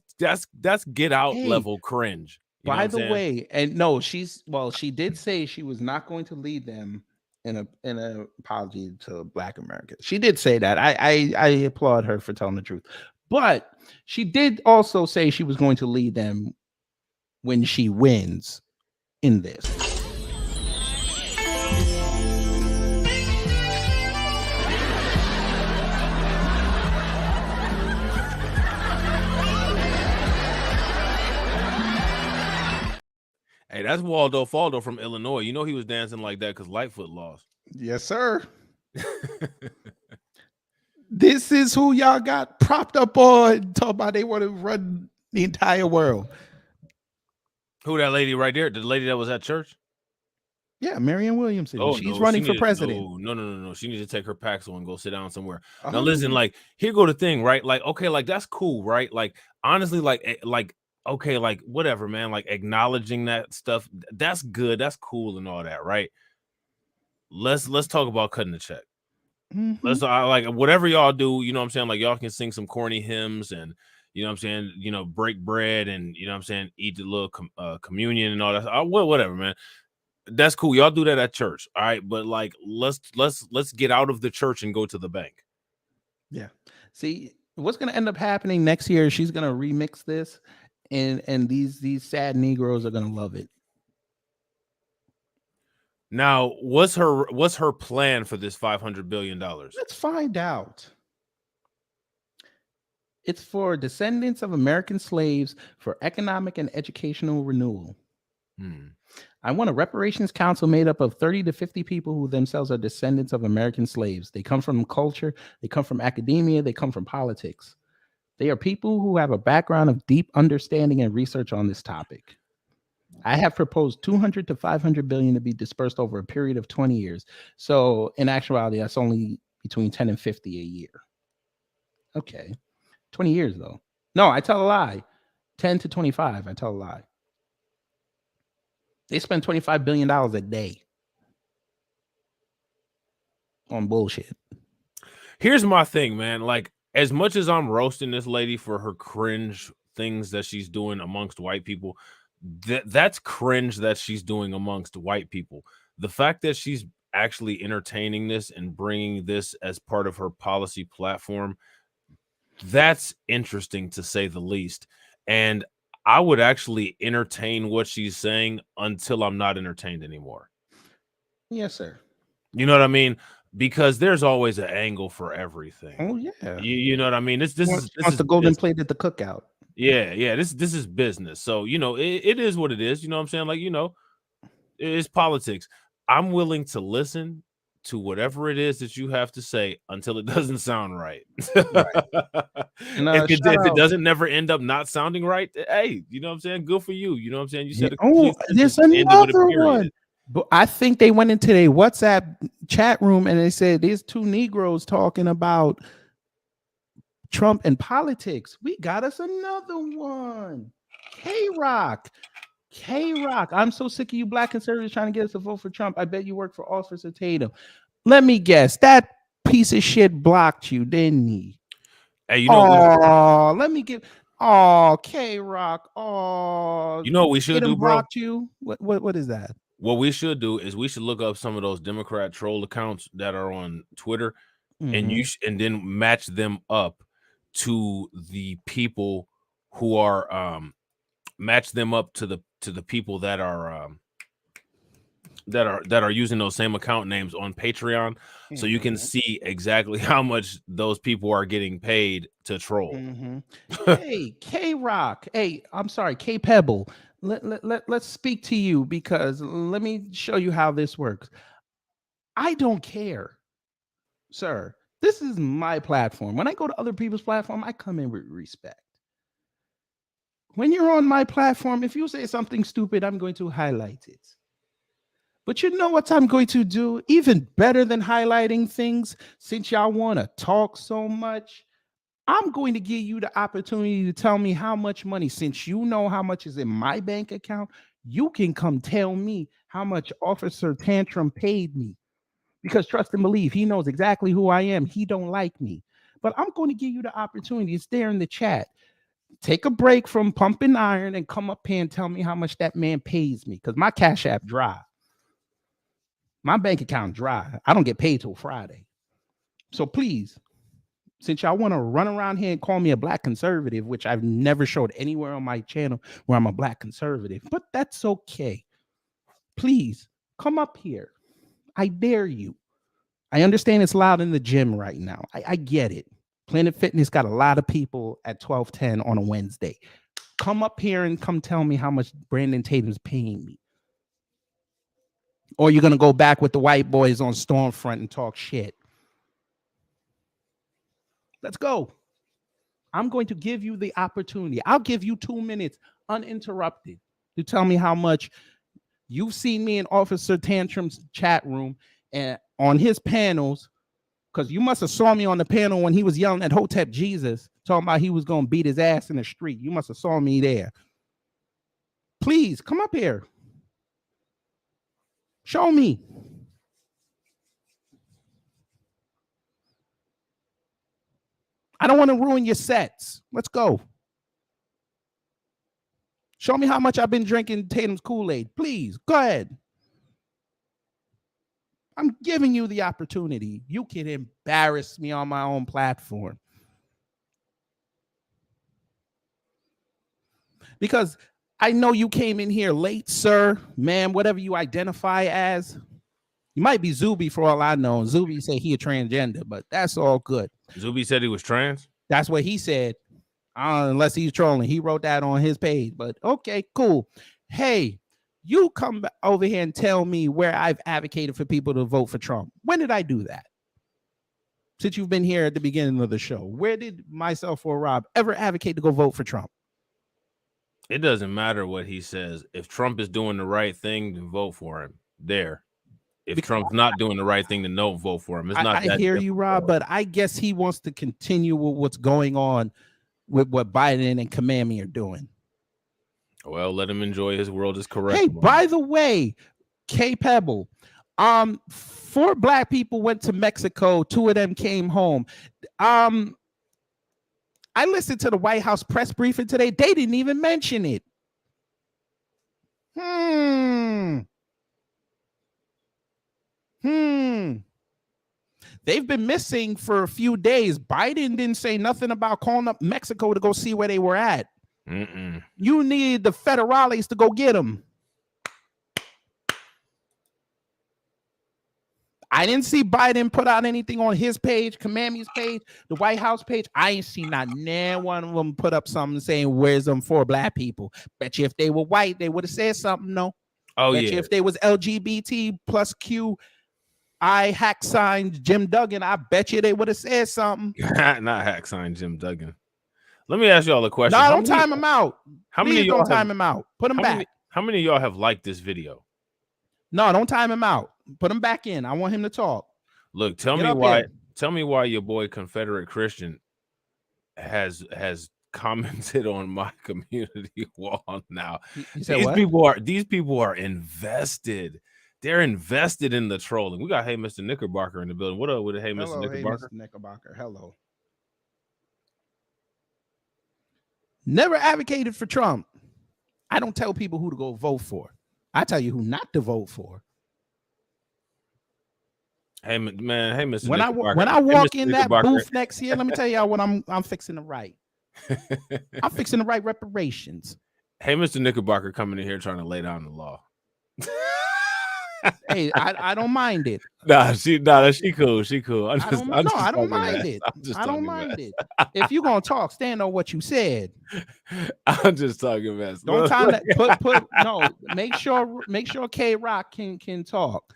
get out level cringe. By the way, and no, she did say she was not going to lead them in an apology to Black Americans. She did say that. I applaud her for telling the truth. But she did also say she was going to lead them when she wins in this. Hey, that's Waldo Faldo from Illinois. You know he was dancing like that because Lightfoot lost. Yes, sir. This is who y'all got propped up on. Talk about they want to run the entire world. Who that lady right there? The lady that was at church? Yeah, Marianne Williamson. Oh, she's running for president. No. She needs to take her Paxil and go sit down somewhere. Now listen, like, here go the thing, right? Like, okay, like that's cool, right? Like, honestly, like okay, like whatever, man. Like acknowledging that stuff, that's good, that's cool, and all that, right? Let's talk about cutting the check. Let's like whatever y'all do, you know what I'm saying? Like y'all can sing some corny hymns and you know what I'm saying, you know, break bread and you know what I'm saying, eat the little communion and all that. Whatever, man. That's cool. Y'all do that at church, all right? But like, let's get out of the church and go to the bank. Yeah. See, what's going to end up happening next year? She's going to remix this, and these sad Negroes are going to love it. Now, what's her plan for this $500 billion? Let's find out. It's for descendants of American slaves for economic and educational renewal. I want a reparations council made up of 30 to 50 people who themselves are descendants of American slaves. They come from culture, they come from academia, they come from politics. They are people who have a background of deep understanding and research on this topic. I have proposed 200 to 500 billion to be dispersed over a period of 20 years. So in actuality, that's only between 10 and 50 a year. Okay. 20 years though. No, I tell a lie. 10 to 25, I tell a lie. They spend $25 billion a day on bullshit. Here's my thing, man. Like, as much as I'm roasting this lady for her cringe things that she's doing amongst white people, that's cringe that she's doing amongst white people. The fact that she's actually entertaining this and bringing this as part of her policy platform, that's interesting to say the least. And I would actually entertain what she's saying until I'm not entertained anymore. Yes, sir. You know what I mean? Because there's always an angle for everything. Oh yeah. You know what I mean? This is the golden plate at the cookout. Yeah. This is business. So, you know, it is what it is. You know what I'm saying? Like, you know, it's politics. I'm willing to listen to whatever it is that you have to say until it doesn't sound right. And if it doesn't never end up not sounding right, hey, you know what I'm saying? Good for you. You know what I'm saying? You said, there's another one. But I think they went into their WhatsApp chat room and they said there's two Negroes talking about Trump and politics. We got us another one. K-Rock. I'm so sick of you black conservatives trying to get us to vote for Trump. I bet you work for Officer Tatum. Let me guess. That piece of shit blocked you, didn't he? Hey, you know, let me give. Oh, K-Rock. Oh, you know what we should do, bro? Blocked you. What is that? What we should do is we should look up some of those Democrat troll accounts that are on Twitter, and and then match them up to the people who are match them up to the people that are using those same account names on Patreon, so you can see exactly how much those people are getting paid to troll. Hey, K-Rock. Hey, I'm sorry, K-Pebble. Let's speak to you because let me show you how this works. I don't care, sir. This is my platform. When I go to other people's platform, I come in with respect. When you're on my platform, if you say something stupid, I'm going to highlight it. But you know what I'm going to do? Even better than highlighting things, since y'all want to talk so much, I'm going to give you the opportunity to tell me how much money, since you know how much is in my bank account, you can come tell me how much Officer Tantrum paid me. Because trust and believe, he knows exactly who I am. He don't like me. But I'm going to give you the opportunity. It's there in the chat. Take a break from pumping iron and come up here and tell me how much that man pays me. Because my Cash App dry. My bank account dry. I don't get paid till Friday. So please, since y'all want to run around here and call me a black conservative, which I've never showed anywhere on my channel where I'm a black conservative, but that's okay. Please come up here. I dare you. I understand it's loud in the gym right now. I get it. Planet Fitness got a lot of people at 12:10 on a Wednesday. Come up here and come tell me how much Brandon Tatum's paying me. Or you're going to go back with the white boys on Stormfront and talk shit. Let's go. I'm going to give you the opportunity. I'll give you 2 minutes uninterrupted to tell me how much you've seen me in Officer Tantrum's chat room and on his panels, because you must have saw me on the panel when he was yelling at Hotep Jesus, talking about he was going to beat his ass in the street. You must have saw me there. Please come up here. Show me. I don't want to ruin your sets. Let's go. Show me how much I've been drinking Tatum's Kool-Aid. Please, go ahead. I'm giving you the opportunity. You can embarrass me on my own platform. Because I know you came in here late, sir, ma'am, whatever you identify as. You might be Zuby for all I know. Zuby say he a transgender, but that's all good. Zuby said he was trans? That's what he said. Unless he's trolling. He wrote that on his page. But okay, cool. Hey, you come over here and tell me where I've advocated for people to vote for Trump. When did I do that? Since you've been here at the beginning of the show, where did myself or Rob ever advocate to go vote for Trump? It doesn't matter what he says. If Trump is doing the right thing, then vote for him. There. If Trump's not doing the right thing, then don't vote for him. It's not. I hear you, Rob, but I guess he wants to continue with what's going on with what Biden and Kamami are doing. Well, let him enjoy his world is correct. Hey, by the way, K Pebble, 4 black people went to Mexico. 2 of them came home. I listened to the White House press briefing today. They didn't even mention it. They've been missing for a few days. Biden didn't say nothing about calling up Mexico to go see where they were at. You need the federales to go get them. I didn't see Biden put out anything on his page, Kamami's page, the White House page. I ain't seen not one of them put up something saying, where's them 4 black people? Bet you if they were white, they would have said something, no? Oh, Bet yeah. you if they was LGBT plus Q, I hack signed Jim Duggan, I bet you they would have said something. Not hack signed Jim Duggan. Let me ask y'all a question. No, don't time him out. How many of y'all don't time him out? Put him back. How many of y'all have liked this video? No, don't time him out. Put him back in. I want him to talk. Look, tell me why your boy Confederate Christian has commented on my community wall now. These people are invested. They're invested in the trolling. We got Hey Mr. Knickerbocker in the building. What up with it? Hey Mr. Knickerbocker? Hey, Mr. Knickerbocker. Hello. Never advocated for Trump. I don't tell people who to go vote for. I tell you who not to vote for. Hey man, hey Mr. When I walk in that booth next year, let me tell y'all what I'm fixing to write. I'm fixing to write reparations. Hey Mr. Knickerbocker coming in here trying to lay down the law. Hey, I don't mind it. She cool. She cool. I don't mind it. I don't mind it. If you're gonna talk, stand on what you said. I'm just talking mess. Don't time that put no. Make sure K Rock can talk.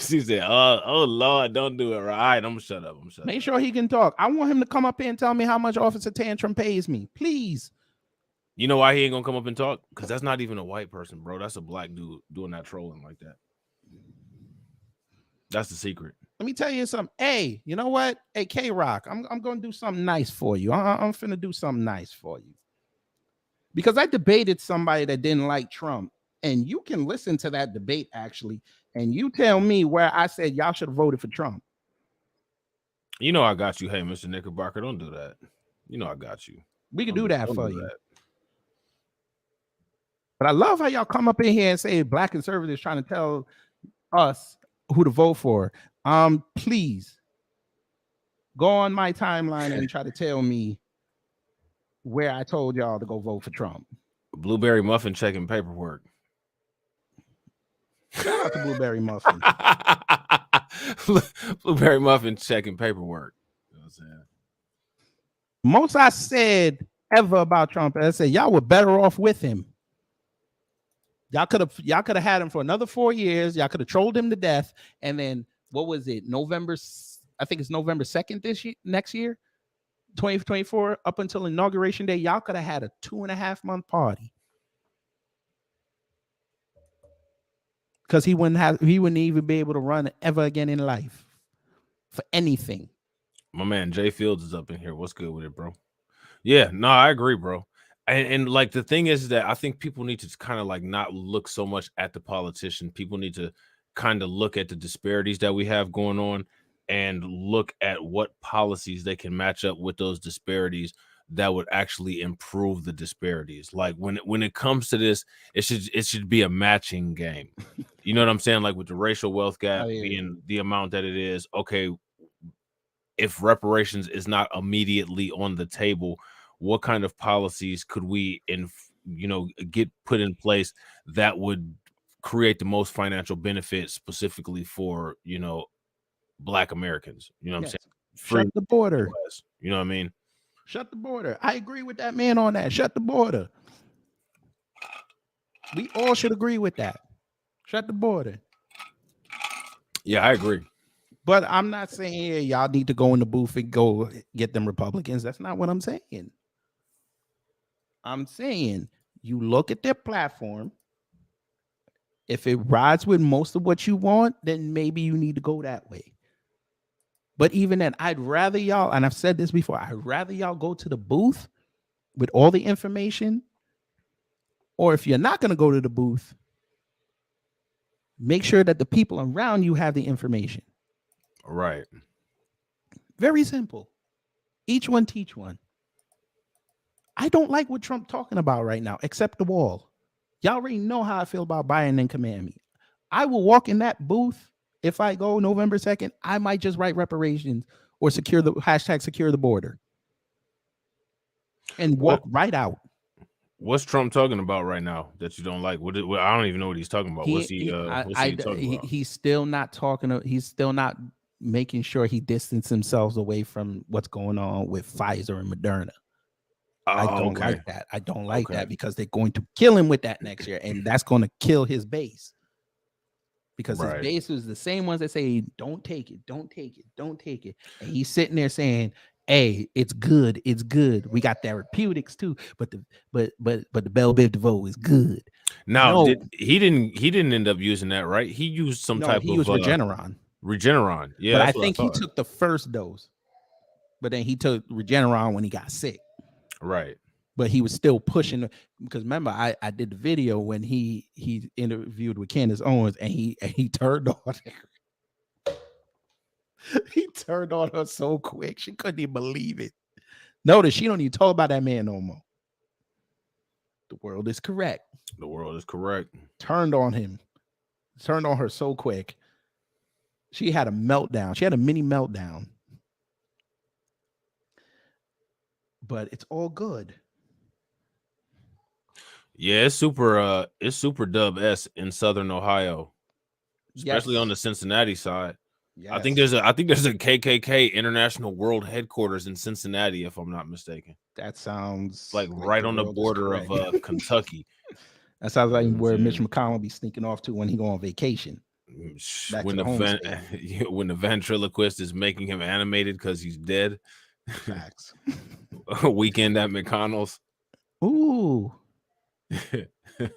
She said, "Oh Lord, don't do it." Right, all right, I'm gonna shut up. Make sure he can talk. I want him to come up here and tell me how much Officer Tantrum pays me, please. You know why he ain't gonna come up and talk? Because that's not even a white person, bro. That's a black dude doing that trolling like that. That's the secret. Let me tell you something. Hey, you know what? Hey, K Rock, I'm gonna do something nice for you. I'm finna do something nice for you. Because I debated somebody that didn't like Trump, and you can listen to that debate actually, and you tell me where I said y'all should have voted for Trump. You know I got you. Hey, Mr. Knickerbocker, don't do that. You know I got you. We can do that for you. But I love how y'all come up in here and say black conservatives trying to tell us who to vote for. Please go on my timeline and try to tell me where I told y'all to go vote for Trump. Blueberry Muffin checking paperwork. Shout out to Blueberry Muffin. Blueberry Muffin checking paperwork. You know what I'm saying? Most I said ever about Trump, I said y'all were better off with him. Y'all could have had him for another 4 years. Y'all could have trolled him to death. And then what was it? I think it's November 2nd next year, 2024, up until Inauguration Day. Y'all could have had a 2.5-month party. Because he wouldn't even be able to run ever again in life for anything. My man Jay Fields is up in here. What's good with it, bro? Yeah, no, I agree, bro. And like the thing is that I think people need to kind of like not look so much at the politician. People need to kind of look at the disparities that we have going on and look at what policies they can match up with those disparities that would actually improve the disparities. Like when it comes to this, it should be a matching game. You know what I'm saying? Like with the racial wealth gap I hear you. being the amount that it is. Okay, if reparations is not immediately on the table, what kind of policies could we get put in place that would create the most financial benefit specifically for Black Americans? You know what I'm Yes. saying? Shut the border. You know what I mean? Shut the border. I agree with that man on that. Shut the border. We all should agree with that. Shut the border. Yeah, I agree. But I'm not saying y'all need to go in the booth and go get them Republicans. That's not what I'm saying. I'm saying you look at their platform. If it rides with most of what you want, then maybe you need to go that way. But even then, I'd rather y'all, and I've said this before, I'd rather y'all go to the booth with all the information. Or if you're not going to go to the booth, make sure that the people around you have the information. Right. Very simple. Each one teach one. I don't like what Trump's talking about right now, except the wall. Y'all already know how I feel about Biden and command me. I will walk in that booth. If I go November 2nd, I might just write reparations or secure the border and walk right out. What's Trump talking about right now that you don't like? I don't even know what he's talking about. What's he talking about? He's still not talking. He's still not making sure he distances himself away from what's going on with Pfizer and Moderna. I don't like that. I don't like that because they're going to kill him with that next year, and that's going to kill his base. Because his base is the same ones that say, don't take it, don't take it, don't take it. And he's sitting there saying, hey, it's good, it's good. We got therapeutics too, but the Bell Biv DeVoe is good. Now, he didn't end up using that, right? He used some type of Regeneron. Regeneron. Yeah. But I think he took the first dose, but then he took Regeneron when he got sick. Right. But he was still pushing, because remember, I did the video when he interviewed with Candace Owens, and he turned on her. He turned on her so quick. She couldn't even believe it. Notice she don't even talk about that man no more. The world is correct. The world is correct. Turned on him. Turned on her so quick. She had a meltdown. She had a mini meltdown. But it's all good. Yeah, it's super dub S in Southern Ohio, especially on the Cincinnati side. Yes. I think there's a KKK International World Headquarters in Cincinnati, if I'm not mistaken. That sounds like right on the border of Kentucky. That sounds like where Mitch McConnell be sneaking off to when he go on vacation. When the ventriloquist is making him animated because he's dead. Facts. A weekend at McConnell's. Ooh.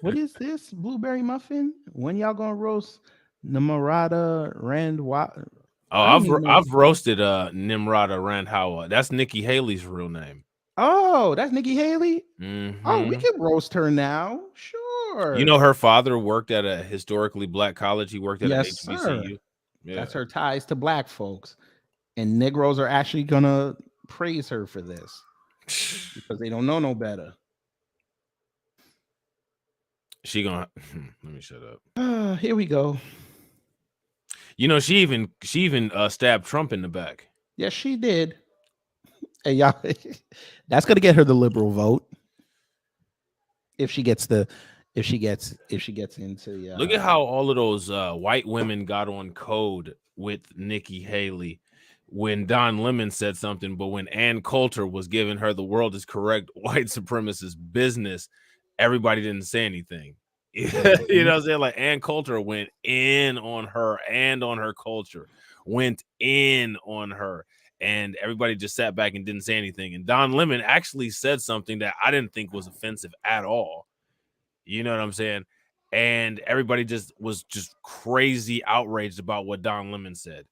What is this? Blueberry muffin? When y'all gonna roast Nimrata Randhawa? I've roasted Nimrata Randhawa. That's Nikki Haley's real name. Oh, that's Nikki Haley? Mm-hmm. Oh, we can roast her now. Sure. You know, her father worked at a historically Black college. He worked at an HBCU. Yeah. That's her ties to Black folks. And Negroes are actually gonna praise her for this because they don't know no better. She gonna let me shut up. Here we go. You know, she even stabbed Trump in the back. Yes, she did. Hey, y'all, that's gonna get her the liberal vote if she gets into. Look at how all of those white women got on code with Nikki Haley when Don Lemon said something, but when Ann Coulter was giving her the world is correct white supremacist business, everybody didn't say anything. You know what I'm saying? Like Ann Coulter went in on her and on her culture, went in on her, and everybody just sat back and didn't say anything. And Don Lemon actually said something that I didn't think was offensive at all. You know what I'm saying? And everybody was crazy outraged about what Don Lemon said.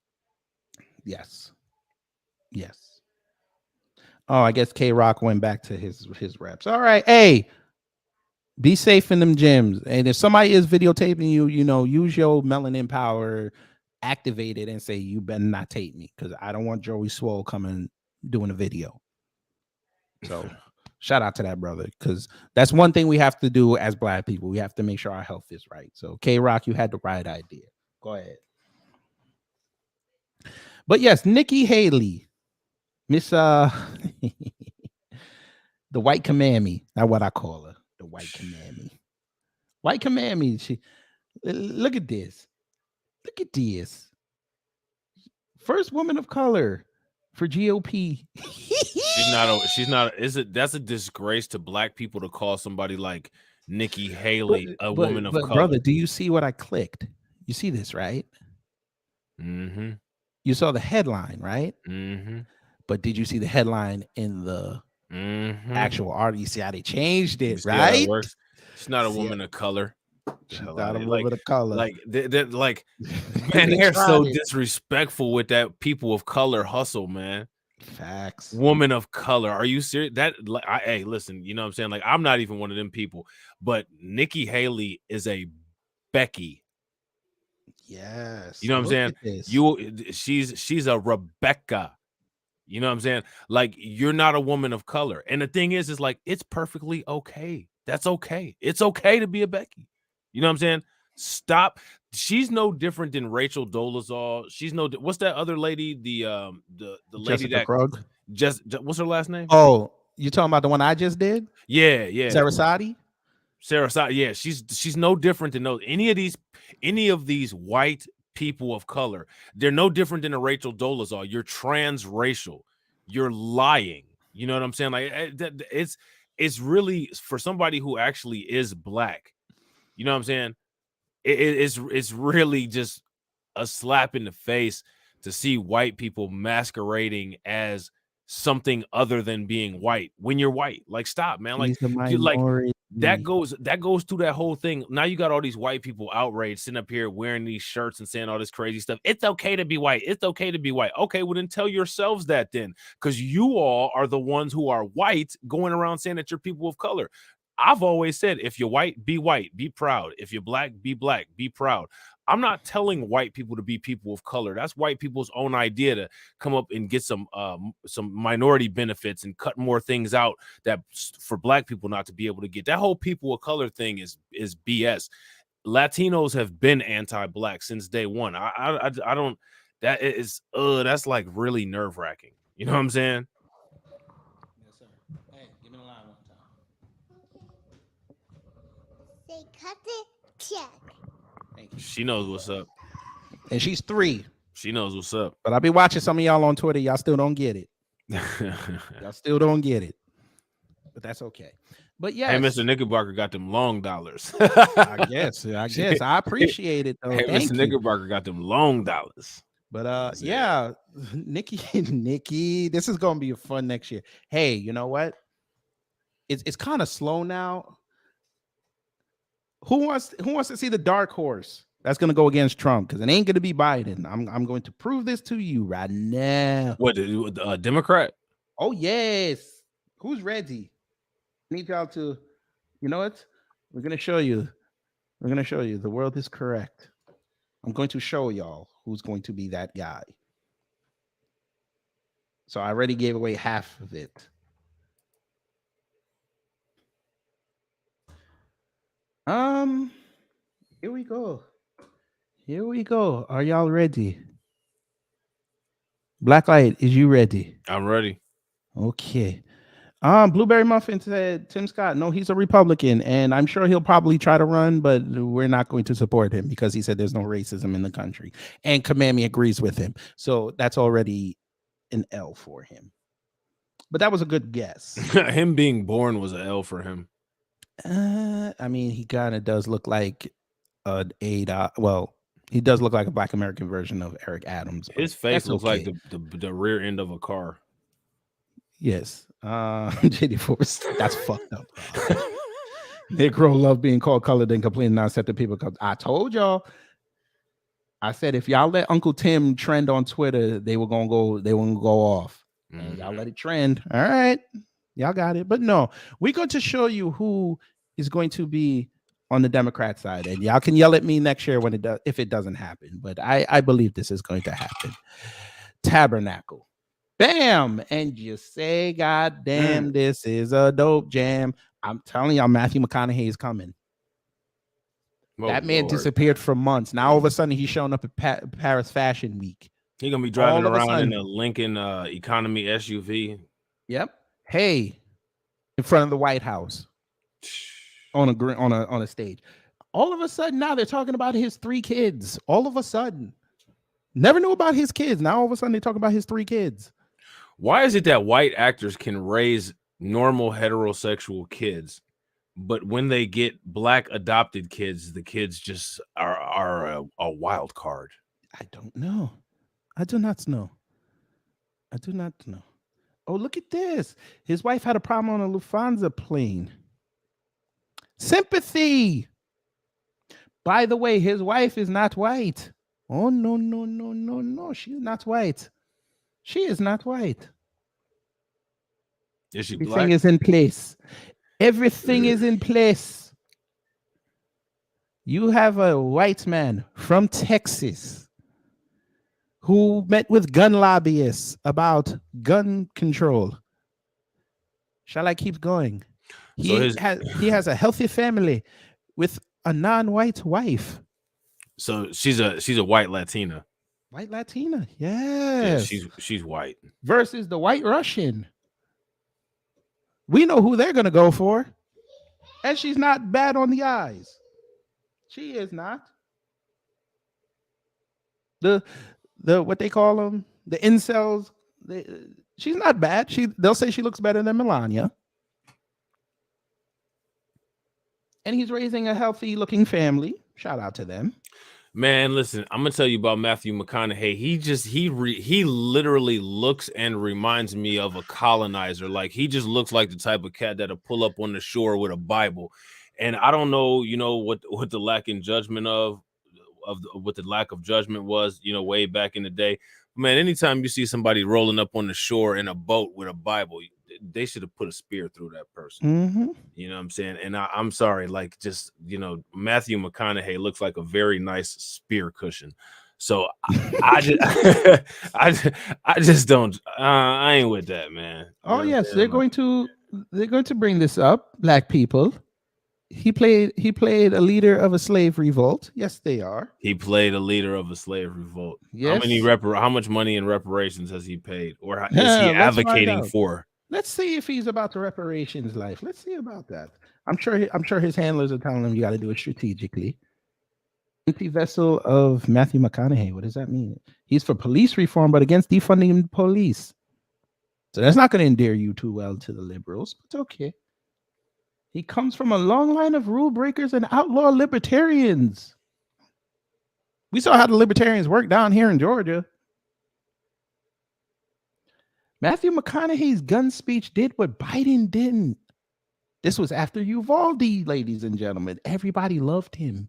Yes. Oh, I guess K-Rock went back to his reps. All right. Hey, be safe in them gyms. And if somebody is videotaping you, use your melanin power, activate it, and say, you better not tape me, because I don't want Joey Swole coming doing a video. So Shout out to that brother, because that's one thing we have to do as Black people. We have to make sure our health is right. So K-Rock, you had the right idea. Go ahead. But yes, Nikki Haley, Miss the White Kamami. That's what I call her. The White Kamami. White Kamami. She look at this. Look at this. First woman of color for GOP. She's not. That's a disgrace to Black people to call somebody like Nikki Haley a woman of color. Brother, do you see what I clicked? You see this, right? Mm-hmm. You saw the headline, right? Mm-hmm. But did you see the headline in the actual article? You see how they changed it, See how that right? works? She's not a woman of color. She's not a woman of color. Like, man, they're so disrespectful with that people of color hustle, man. Facts. Woman of color. Are you serious? Hey, listen, you know what I'm saying? Like, I'm not even one of them people, but Nikki Haley is a Becky. Yes. You know what I'm saying? She's a Rebecca. You know what I'm saying? Like, you're not a woman of color. And the thing is like, it's perfectly okay. That's okay. It's okay to be a Becky. You know what I'm saying? Stop. She's no different than Rachel Dolezal. She's no. What's that other lady? The lady Jessica that Krug. What's her last name? Oh, you talking about the one I just did? Yeah. Saraswati. Yeah, she's no different than those. Any of these white people of color. They're no different than a Rachel Dolezal. You're transracial. You're lying. You know what I'm saying? Like, it's really for somebody who actually is Black. You know what I'm saying? It's really just a slap in the face to see white people masquerading as something other than being white when you're white. Like, stop, man. Like that goes through that whole thing. Now you got all these white people outraged, sitting up here wearing these shirts and saying all this crazy stuff. It's okay to be white. It's okay to be white. Okay, well then tell yourselves that then, because you all are the ones who are white going around saying that you're people of color. I've always said, if you're white, be proud. If you're Black, be proud. I'm not telling white people to be people of color. That's white people's own idea to come up and get some minority benefits and cut more things out that for Black people not to be able to get. That whole people of color thing is BS. Latinos have been anti-Black since day one. I don't. That is that's like really nerve-wracking. You know what I'm saying? Yes, sir. Hey, give me the line one time. Say cut it, check. She knows what's up. And she's 3. She knows what's up. But I'll be watching some of y'all on Twitter. Y'all still don't get it. Y'all still don't get it. But that's okay. But yeah, hey, Mr. Knickerbocker got them long dollars. I guess. I appreciate it though. Hey, Mr. Knickerbocker got them long dollars. But yeah, Nikki, this is gonna be a fun next year. Hey, you know what? It's kind of slow now. Who wants to see the dark horse that's gonna go against Trump? Because it ain't gonna be Biden. I'm going to prove this to you right now. What, Democrat? Oh yes. Who's ready? I need y'all to, you know what? We're gonna show you. The world is correct. I'm going to show y'all who's going to be that guy. So I already gave away half of it. Here we go. Are y'all ready? Blacklight, is you ready? I'm ready. Okay. Blueberry Muffin said Tim Scott, no, he's a Republican, and I'm sure he'll probably try to run, but we're not going to support him because he said there's no racism in the country. And Kamami agrees with him. So that's already an L for him. But that was a good guess. Him being born was an L for him. I mean, he kind of does look like he does look like a Black American version of Eric Adams. His face looks like the rear end of a car. Yes. JD Force, that's fucked up. Negro love being called colored and complaining not accepted people. I told y'all. I said if y'all let Uncle Tim trend on Twitter, they were gonna go off. And y'all let it trend. All right. Y'all got it. But no, we're going to show you who is going to be on the Democrat side. And y'all can yell at me next year if it doesn't happen. But I believe this is going to happen. Tabernacle. Bam! And you say, God damn, this is a dope jam. I'm telling y'all, Matthew McConaughey is coming. That man disappeared for months. Now all of a sudden he's showing up at Paris Fashion Week. He's gonna be driving around in a Lincoln economy SUV. Yep. Hey, in front of the White House on a stage. All of a sudden now they're talking about his 3 kids. All of a sudden. Never knew about his kids. Now all of a sudden they talk about his 3 kids. Why is it that white actors can raise normal heterosexual kids, but when they get black adopted kids, the kids just are a wild card? I don't know. I do not know. I do not know. Oh, look at this. His wife had a problem on a Lufthansa plane. Sympathy. By the way, his wife is not white. Oh, no, no, no, no, no. She's not white. She is not white. Is she Everything black? is in place. Everything is in place. You have a white man from Texas who met with gun lobbyists about gun control. Shall I keep going? He has a healthy family with a non-white wife. So she's a white Latina. White Latina, yes. Yeah, she's white. Versus the white Russian. We know who they're gonna go for. And she's not bad on the eyes. She is not. The what they call them, the incels. She's not bad. They'll say she looks better than Melania. And he's raising a healthy looking family. Shout out to them. Man, listen, I'm gonna tell you about Matthew McConaughey. He literally looks and reminds me of a colonizer. Like, he just looks like the type of cat that'll pull up on the shore with a Bible. And I don't know, what the lack in judgment what the lack of judgment was, way back in the day. Man, anytime you see somebody rolling up on the shore in a boat with a Bible, they should have put a spear through that person. Mm-hmm. You know what I'm saying? And I'm sorry, like, just, Matthew McConaughey looks like a very nice spear cushion. So I just don't. I ain't with that, man. Oh yes, they're going to bring this up. Black people. He played a leader of a slave revolt. Yes, they are. He played a leader of a slave revolt. Yes. How much money in reparations has he paid, or is he advocating for? Let's see if he's about the reparations life. Let's see about that. I'm sure his handlers are telling him you got to do it strategically. Empty vessel of Matthew McConaughey. What does that mean? He's for police reform, but against defunding the police. So that's not going to endear you too well to the liberals, but it's okay. He comes from a long line of rule breakers and outlaw libertarians. We saw how the libertarians work down here in Georgia. Matthew McConaughey's gun speech did what Biden didn't. This was after Uvalde, ladies and gentlemen. Everybody loved him.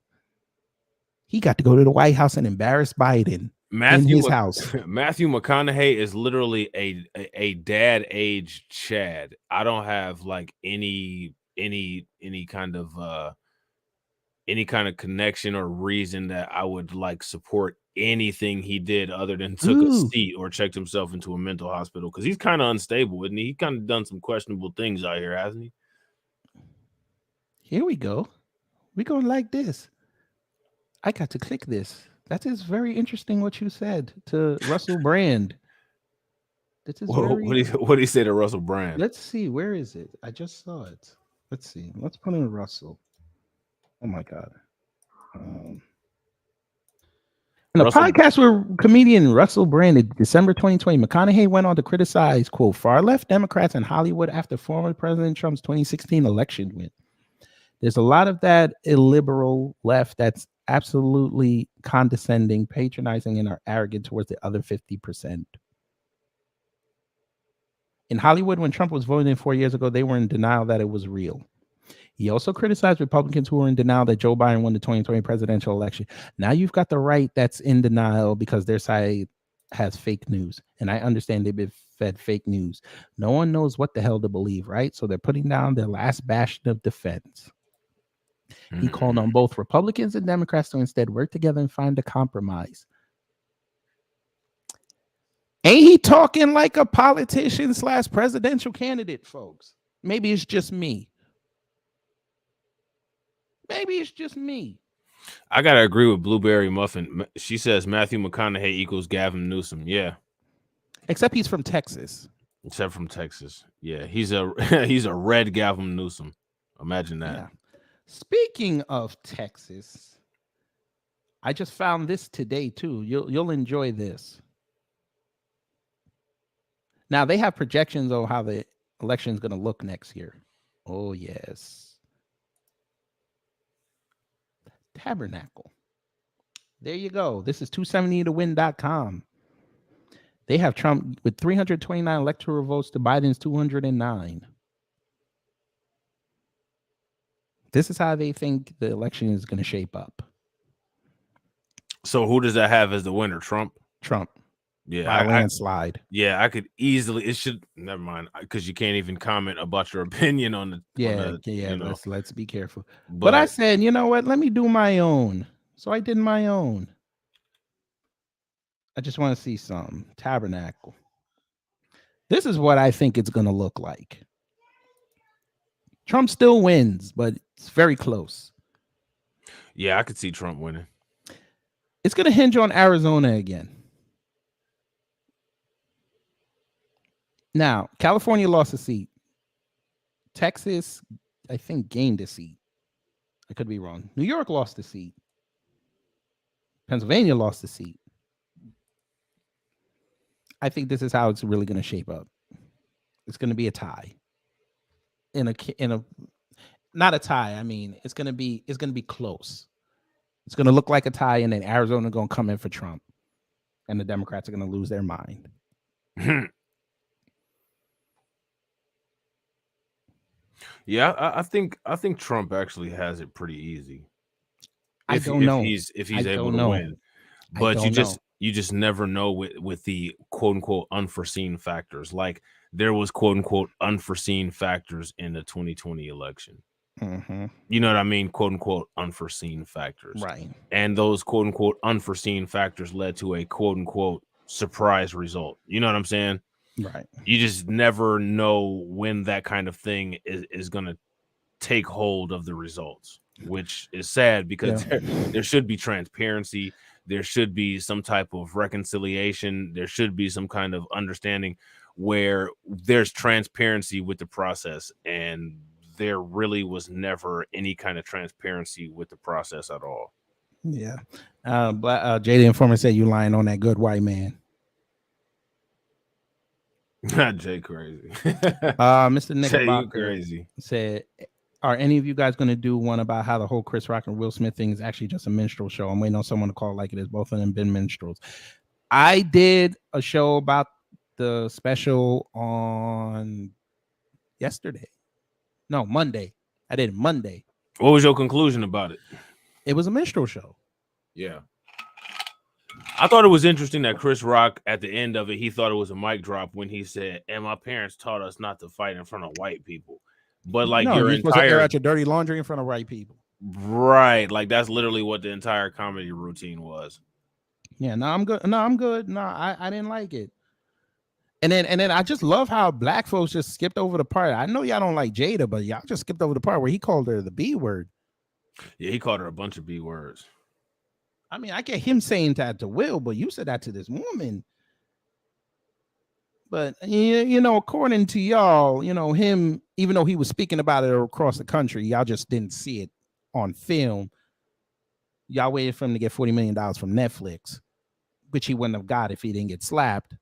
He got to go to the White House and embarrass Biden in his house. Matthew McConaughey is literally a dad age Chad. I don't have like any kind of connection or reason that I would like support anything he did other than took a seat or checked himself into a mental hospital, because he's kind of unstable, isn't he? He kind of done some questionable things out here, hasn't he? Here we go. We're going like this. I got to click this. That is very interesting what you said to Russell Brand. This is what do you say to Russell Brand? Let's see. Where is it? I just saw it. Let's see. Let's put in Russell. Oh my God. In a podcast with comedian Russell Brand in December 2020, McConaughey went on to criticize, quote, far left Democrats in Hollywood after former President Trump's 2016 election win. There's a lot of that illiberal left that's absolutely condescending, patronizing, and are arrogant towards the other 50%. In Hollywood, when Trump was voting 4 years ago, they were in denial that it was real. He also criticized Republicans who were in denial that Joe Biden won the 2020 presidential election. Now you've got the right that's in denial because their side has fake news. And I understand they've been fed fake news. No one knows what the hell to believe, right? So they're putting down their last bastion of defense. He called on both Republicans and Democrats to instead work together and find a compromise. Ain't he talking like a politician / presidential candidate, folks? Maybe it's just me. Maybe it's just me. I gotta agree with Blueberry Muffin. She says Matthew McConaughey equals Gavin Newsom. Yeah, Except he's from Texas. except from Texas. Yeah, he's a he's a red Gavin Newsom. Imagine that. Yeah. Speaking of Texas, I just found this today too. You'll enjoy this. Now they have projections on how the election is going to look next year. Oh yes. Tabernacle. There you go. This is 270towin.com. They have Trump with 329 electoral votes to Biden's 209. This is how they think the election is going to shape up. So who does that have as the winner? Trump? Trump. Yeah, By landslide. I could easily. It should. Never mind, because you can't even comment about your opinion on the. Yeah. You know, Let's be careful. But I said, you know what? Let me do my own. So I did my own. I just want to see some Tabernacle. This is what I think it's going to look like. Trump still wins, but it's very close. Yeah, I could see Trump winning. It's going to hinge on Arizona again. Now, California lost a seat. Texas, I think, gained a seat. I could be wrong. New York lost a seat. Pennsylvania lost a seat. I think this is how it's really going to shape up. It's going to be a tie. In a not a tie. I mean, it's going to be close. It's going to look like a tie, and then Arizona going to come in for Trump, and the Democrats are going to lose their mind. Yeah, I think Trump actually has it pretty easy. If he's able to win, but you just never know with the quote unquote unforeseen factors. Like there was quote unquote unforeseen factors in the 2020 election. Mm-hmm. You know what I mean? Quote unquote unforeseen factors, right? And those quote unquote unforeseen factors led to a quote unquote surprise result. You know what I'm saying? Right. You just never know when that kind of thing is going to take hold of the results, which is sad because there should be transparency. There should be some type of reconciliation. There should be some kind of understanding where there's transparency with the process. And there really was never any kind of transparency with the process at all. Yeah. Jay the Informant said you lying on that good white man. Not Jay crazy. Mr. Knickerbocker crazy said, are any of you guys going to do one about how the whole Chris Rock and Will Smith thing is actually just a minstrel show? I'm waiting on someone to call like it is. Both of them been minstrels. I did a show about the special on Monday. I did it Monday. What was your conclusion about it? It was a minstrel show. Yeah. I thought it was interesting that Chris Rock, at the end of it, he thought it was a mic drop when he said, and my parents taught us not to fight in front of white people. But like you're supposed to air out your dirty laundry in front of white people. Right. Like that's literally what the entire comedy routine was. Yeah, I'm good. I didn't like it. And then I just love how black folks just skipped over the part. I know y'all don't like Jada, but y'all just skipped over the part where he called her the B word. Yeah, he called her a bunch of B words. I mean, I get him saying that to Will, but you said that to this woman. But, according to y'all, him, even though he was speaking about it across the country, y'all just didn't see it on film. Y'all waited for him to get $40 million from Netflix, which he wouldn't have got if he didn't get slapped.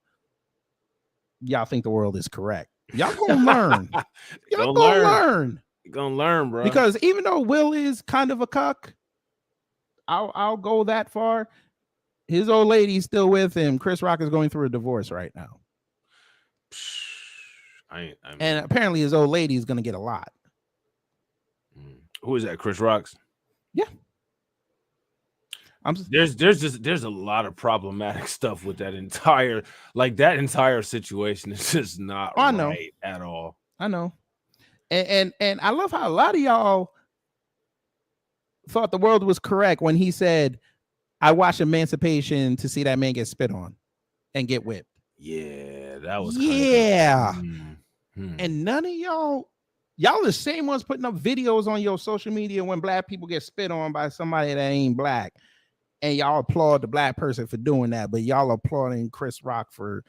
Y'all think the world is correct. Y'all gonna learn. Y'all gonna learn. You're gonna learn, bro. Because even though Will is kind of a cuck, I'll go that far. His old lady's still with him. Chris Rock is going through a divorce right now. And apparently his old lady is going to get a lot. Who is that? Chris Rock's? Yeah. There's a lot of problematic stuff with that entire situation is just not right at all. I know. And I love how a lot of y'all thought the world was correct when he said, I watched Emancipation to see that man get spit on and get whipped. Yeah, that was Yeah. kind of. And none of y'all are the same ones putting up videos on your social media when black people get spit on by somebody that ain't black. And y'all applaud the black person for doing that, but y'all applauding Chris Rock for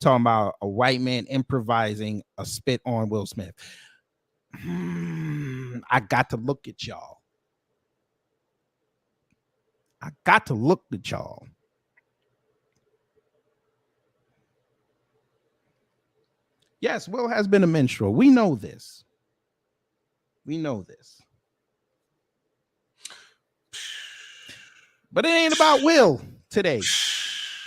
talking about a white man improvising a spit on Will Smith. I got to look at y'all. Yes, Will has been a minstrel. We know this. But it ain't about Will today.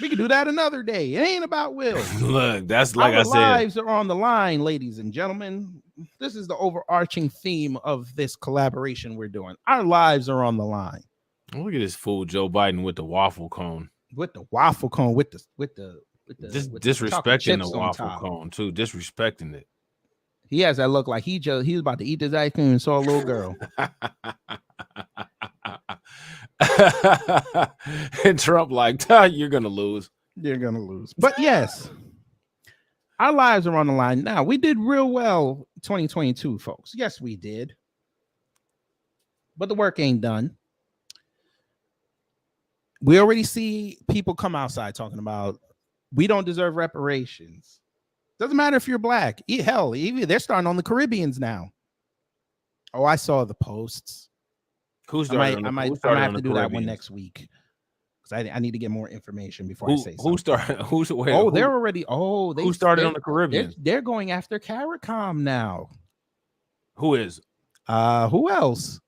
We can do that another day. It ain't about Will. Look, that's like Our I said. lives are on the line, ladies and gentlemen. This is the overarching theme of this collaboration we're doing. Our lives are on the line. Look at this fool Joe Biden with the waffle cone. With the waffle cone, with the Just with the chocolate disrespecting chips the on waffle top. cone too. Disrespecting it. He has that look like he was about to eat this ice cream and saw a little girl. And Trump like, you're gonna lose. You're gonna lose. But yes, our lives are on the line now. We did real well 2022, folks. Yes, we did. But the work ain't done. We already see people come outside talking about we don't deserve reparations. Doesn't matter if you're black. Hell, even they're starting on the Caribbeans now. Oh, I saw the posts. I might have to do that one next week because I need to get more information before I say something. Who started? They're already. Oh, who started on the Caribbean? They're going after CARICOM now. Who is? Who else?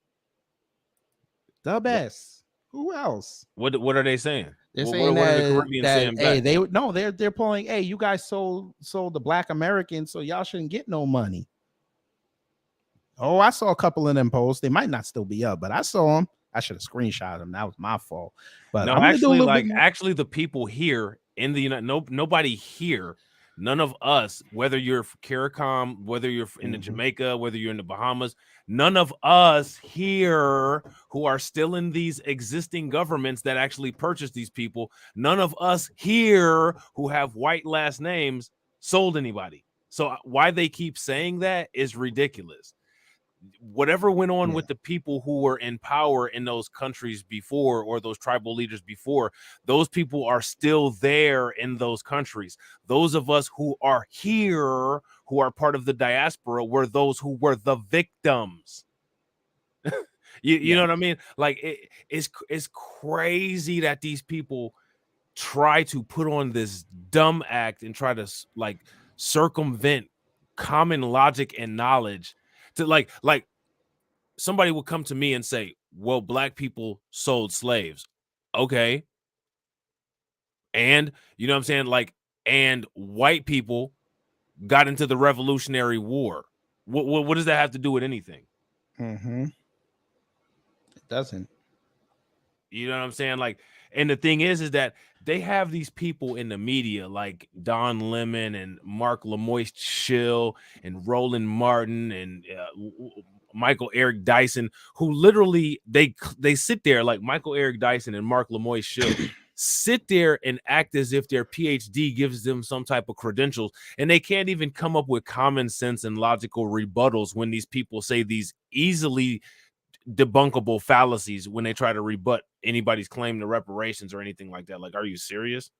The best. Who else? What are they saying? They're saying what are the Caribbeans saying back? they're pulling. Hey, you guys sold the black Americans, so y'all shouldn't get no money. Oh, I saw a couple of them posts. They might not still be up, but I saw them. I should have screenshotted them. That was my fault. But no, actually, the people here in the United, nobody here, none of us, whether you're CARICOM, whether you're in the Jamaica, whether you're in the Bahamas, none of us here who are still in these existing governments that actually purchased these people, none of us here who have white last names sold anybody. So why they keep saying that is ridiculous. Whatever went on with the people who were in power in those countries before, or those tribal leaders before, those people are still there in those countries. Those of us who are here, who are part of the diaspora, were those who were the victims. You know what I mean? Like it's crazy that these people try to put on this dumb act and try to like circumvent common logic and knowledge. To like somebody will come to me and say, well, black people sold slaves. Okay. And you know what I'm saying? Like, and white people got into the Revolutionary War. What does that have to do with anything? It doesn't. You know what I'm saying? Like, and the thing is that they have these people in the media like Don Lemon and Mark Lemoyce Chill and Roland Martin and Michael Eric Dyson, who literally they sit there, like Michael Eric Dyson and Mark Lemoyce Chill sit there and act as if their PhD gives them some type of credentials, and they can't even come up with common sense and logical rebuttals when these people say these easily debunkable fallacies when they try to rebut anybody's claim to reparations or anything like that. Like, are you serious?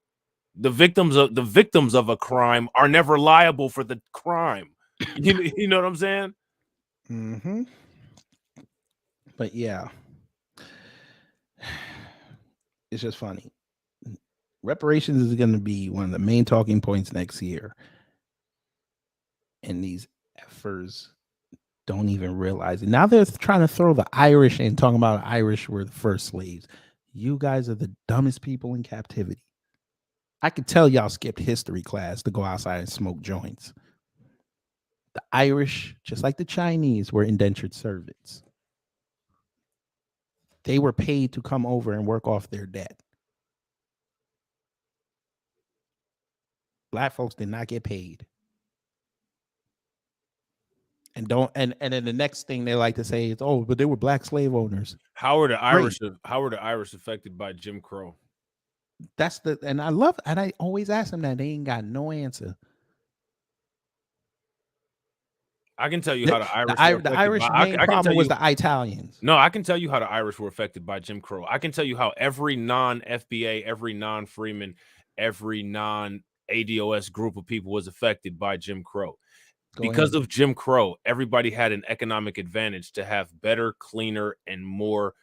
The victims of a crime are never liable for the crime. You know what I'm saying? But yeah, it's just funny. Reparations is going to be one of the main talking points next year, and these effers don't even realize it. Now they're trying to throw the Irish in, talking about Irish were the first slaves. You guys are the dumbest people in captivity. I could tell y'all skipped history class to go outside and smoke joints. The Irish, just like the Chinese, were indentured servants. They were paid to come over and work off their debt. Black folks did not get paid. And then the next thing they like to say is, oh, but they were black slave owners. How are the Irish affected by Jim Crow? That's the, and I love, and I always ask them that. They ain't got no answer. I can tell you how the Irish were The affected Irish by, main I can tell problem was you, the Italians. no, I can tell you how the Irish were affected by Jim Crow. I can tell you how every non-FBA, every non-Freeman, every non-ADOS group of people was affected by Jim Crow. Because of Jim Crow, everybody had an economic advantage to have better, cleaner, and more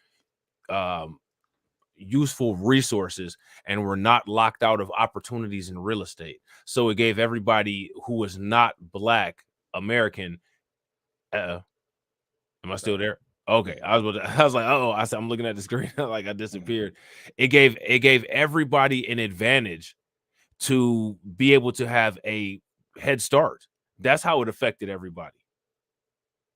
useful resources, and were not locked out of opportunities in real estate. So it gave everybody who was not Black American. Am I still there? Okay, I was like, oh, I said, I'm looking at the screen like I disappeared. It gave everybody an advantage to be able to have a head start. That's how it affected everybody.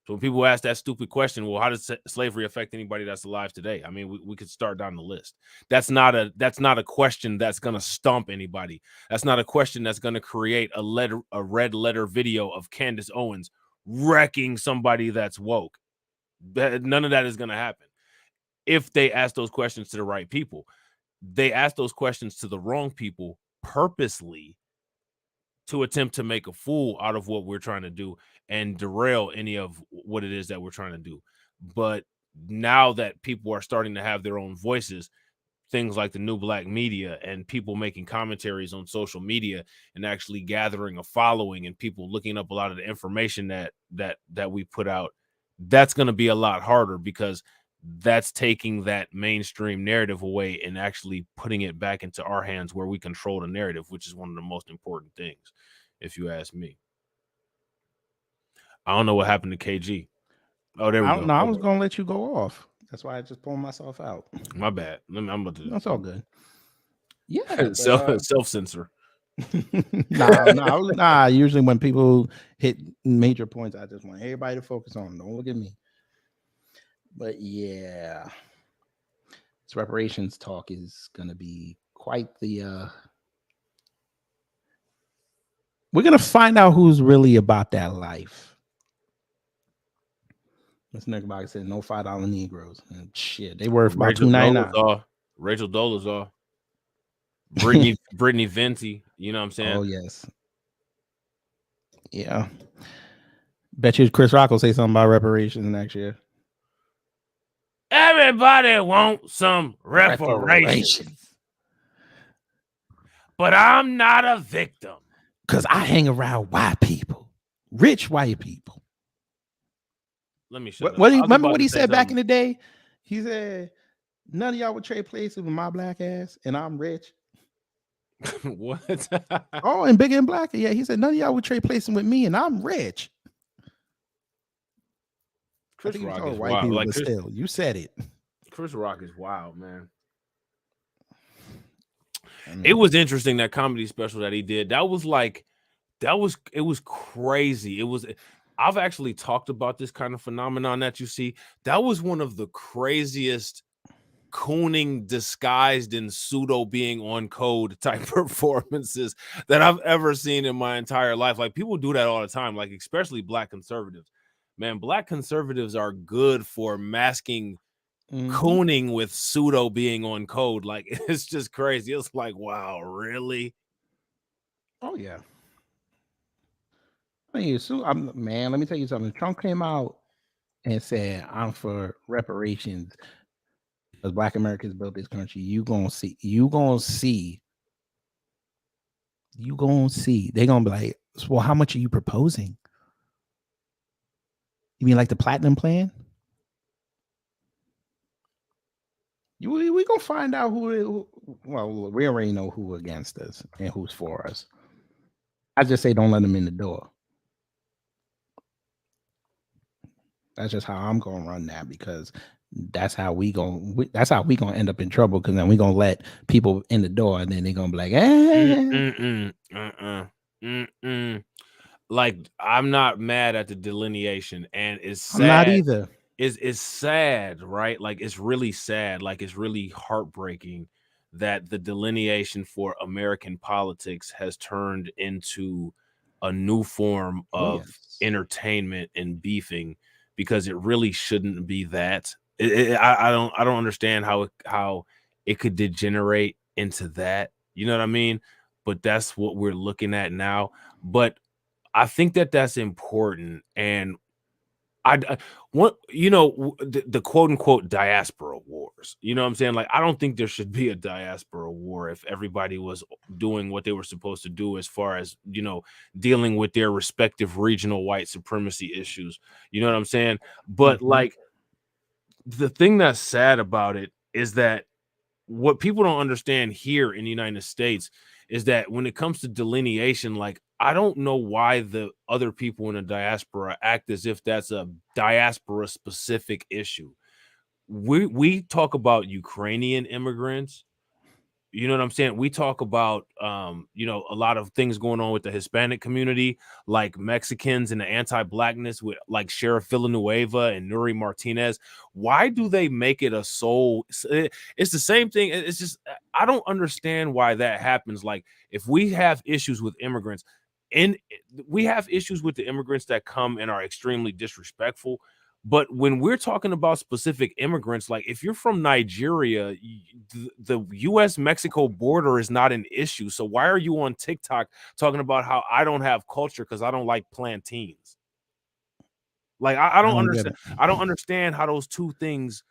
So when people ask that stupid question, well, how does slavery affect anybody that's alive today? I mean, we could start down the list. That's not a question that's gonna stump anybody. That's not a question that's gonna create a red letter video of Candace Owens wrecking somebody that's woke. None of that is gonna happen. If they ask those questions to the right people, they ask those questions to the wrong people purposely to attempt to make a fool out of what we're trying to do and derail any of what it is that we're trying to do. But now that people are starting to have their own voices, things like the new Black media and people making commentaries on social media and actually gathering a following and people looking up a lot of the information that we put out, that's going to be a lot harder, because that's taking that mainstream narrative away and actually putting it back into our hands where we control the narrative, which is one of the most important things, if you ask me. I don't know what happened to KG. Oh, there we I go. don't know. I was gonna let you go off. That's why I just pulled myself out. My bad. I'm about to. That's all good. Yeah, self censor. Nah. Usually when people hit major points, I just want everybody to focus on them. Don't look at me. But yeah, this reparations talk is gonna be quite the. We're gonna find out who's really about that life. This nigga said no $5 Negroes. And shit, they worth about $2.99. Rachel Dolezal. Brittany Venti. You know what I'm saying? Oh yes. Yeah. Bet you Chris Rock will say something about reparations next year. Everybody wants some reparations. But I'm not a victim. Because I hang around white people. Rich white people. Let me show you. Remember what he said back in the day? He said, none of y'all would trade places with my black ass, and I'm rich. What? Oh, and Bigger and Blacker. Yeah, he said, none of y'all would trade places with me, and I'm rich. Chris Rock is wild. People, but still, you said it. Chris Rock is wild, man. It was interesting, that comedy special that he did. It was crazy. I've actually talked about this kind of phenomenon that you see. That was one of the craziest cooning disguised in pseudo being on code type performances that I've ever seen in my entire life. Like, people do that all the time, like especially Black conservatives. Man, Black conservatives are good for masking cooning with pseudo being on code. Like, it's just crazy. It's like, wow, really? Oh yeah. Man, let me tell you something. Trump came out and said, I'm for reparations because Black Americans built this country. You gonna see. They're gonna be like, well, how much are you proposing? You mean like the platinum plan? We gonna find out who. Well, we already know who against us and who's for us. I just say don't let them in the door. That's just how I'm gonna run that, because that's how we gonna end up in trouble, because then we gonna let people in the door and then they're gonna be like, Like, I'm not mad at the delineation, and it's sad. I'm not either. It's sad, right? Like, it's really sad. Like, it's really heartbreaking that the delineation for American politics has turned into a new form of entertainment and beefing, because it really shouldn't be that. I don't understand how it could degenerate into that. You know what I mean? But that's what we're looking at now. But I think that that's important. And what the quote unquote diaspora wars. You know what I'm saying? Like, I don't think there should be a diaspora war if everybody was doing what they were supposed to do as far as, dealing with their respective regional white supremacy issues. You know what I'm saying? But like, the thing that's sad about it is that what people don't understand here in the United States is that when it comes to delineation, like, I don't know why the other people in the diaspora act as if that's a diaspora specific issue. We talk about Ukrainian immigrants. You know what I'm saying? We talk about, a lot of things going on with the Hispanic community, like Mexicans and the anti-blackness with like Sheriff Villanueva and Nuri Martinez. Why do they make it it's the same thing. It's just, I don't understand why that happens. Like, if we have issues with immigrants, and we have issues with the immigrants that come and are extremely disrespectful. But when we're talking about specific immigrants, like if you're from Nigeria, the US-Mexico border is not an issue. So why are you on TikTok talking about how I don't have culture because I don't like plantains? Like, I don't understand. I don't understand how those two things,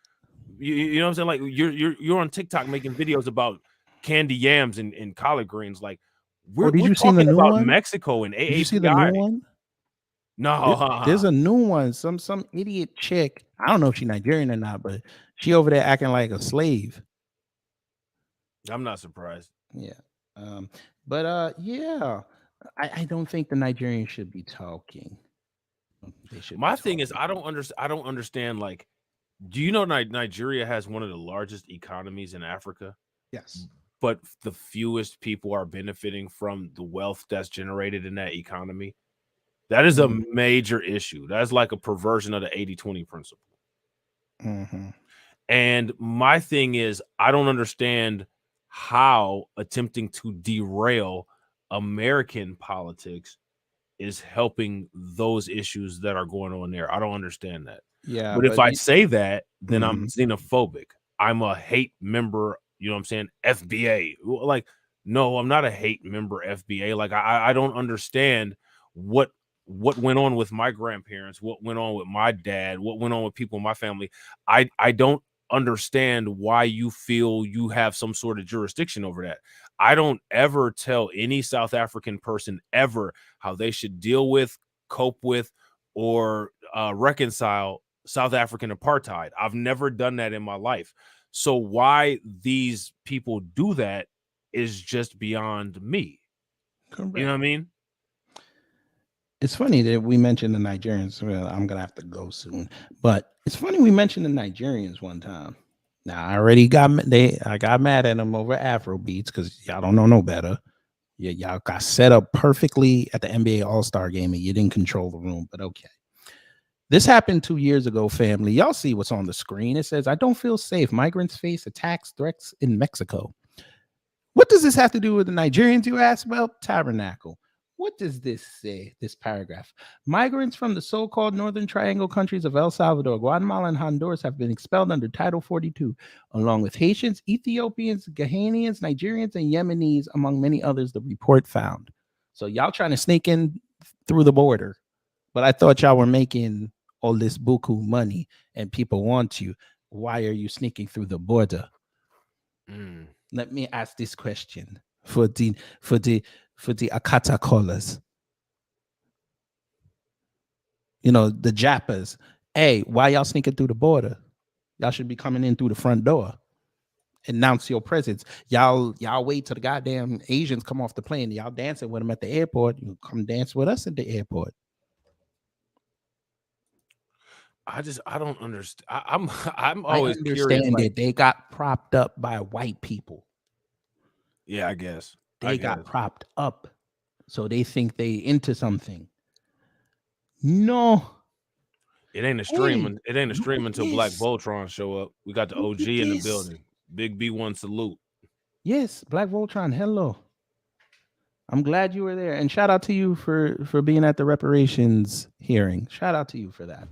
you know what I'm saying? Like, you're on TikTok making videos about candy yams and collard greens. Like, we're did you see the talking new about one? Mexico and AAPI. Did you see the new one? No, There's a new one. Some idiot chick. I don't know if she's Nigerian or not, but she over there acting like a slave. I'm not surprised. Yeah. Yeah. I don't think the Nigerians should be talking. They should. My thing is, I don't understand. Like, do you know Nigeria has one of the largest economies in Africa? Yes. But the fewest people are benefiting from the wealth that's generated in that economy. That is a major issue. That's like a perversion of the 80-20 principle. And my thing is, I don't understand how attempting to derail American politics is helping those issues that are going on there. I don't understand that. Yeah. But if I say that, then I'm xenophobic. I'm a hate member, you know what I'm saying? FBA. Like, no, I'm not a hate member FBA. Like, I don't understand what went on with my grandparents, what went on with my dad, what went on with people in my family. I don't understand why you feel you have some sort of jurisdiction over that. I don't ever tell any South African person ever how they should deal with, cope with, or reconcile South African apartheid. I've never done that in my life. So why these people do that is just beyond me. Correct. You know what I mean? It's funny that we mentioned the Nigerians. Well, I'm gonna have to go soon, but it's funny we mentioned the Nigerians one time. Now I already got I got mad at them over Afro beats because y'all don't know no better. Yeah, y'all got set up perfectly at the NBA All-Star game and you didn't control the room. But okay, this happened 2 years ago. Family, y'all see what's on the screen? It says, "I don't feel safe. Migrants face attacks, threats in Mexico." What does this have to do with the Nigerians, you ask? Well, Tabernacle. What does this say, this paragraph? Migrants from the so-called Northern Triangle countries of El Salvador, Guatemala, and Honduras have been expelled under Title 42, along with Haitians, Ethiopians, Ghanaians, Nigerians, and Yemenis, among many others, the report found. So y'all trying to sneak in through the border, but I thought y'all were making all this buku money and people want you. Why are you sneaking through the border? Let me ask this question for the Akata callers. You know, the Jappers. Hey, why y'all sneaking through the border? Y'all should be coming in through the front door. Announce your presence. Y'all wait till the goddamn Asians come off the plane. Y'all dancing with them at the airport. You come dance with us at the airport. I don't understand. I'm always curious. I understand that they got propped up by white people. Yeah, I guess. They got propped up. So they think they into something. No. It ain't a stream. It ain't a stream until Black Voltron show up. We got the OG in the building. Big B1 salute. Yes, Black Voltron. Hello. I'm glad you were there. And shout out to you for being at the reparations hearing. Shout out to you for that.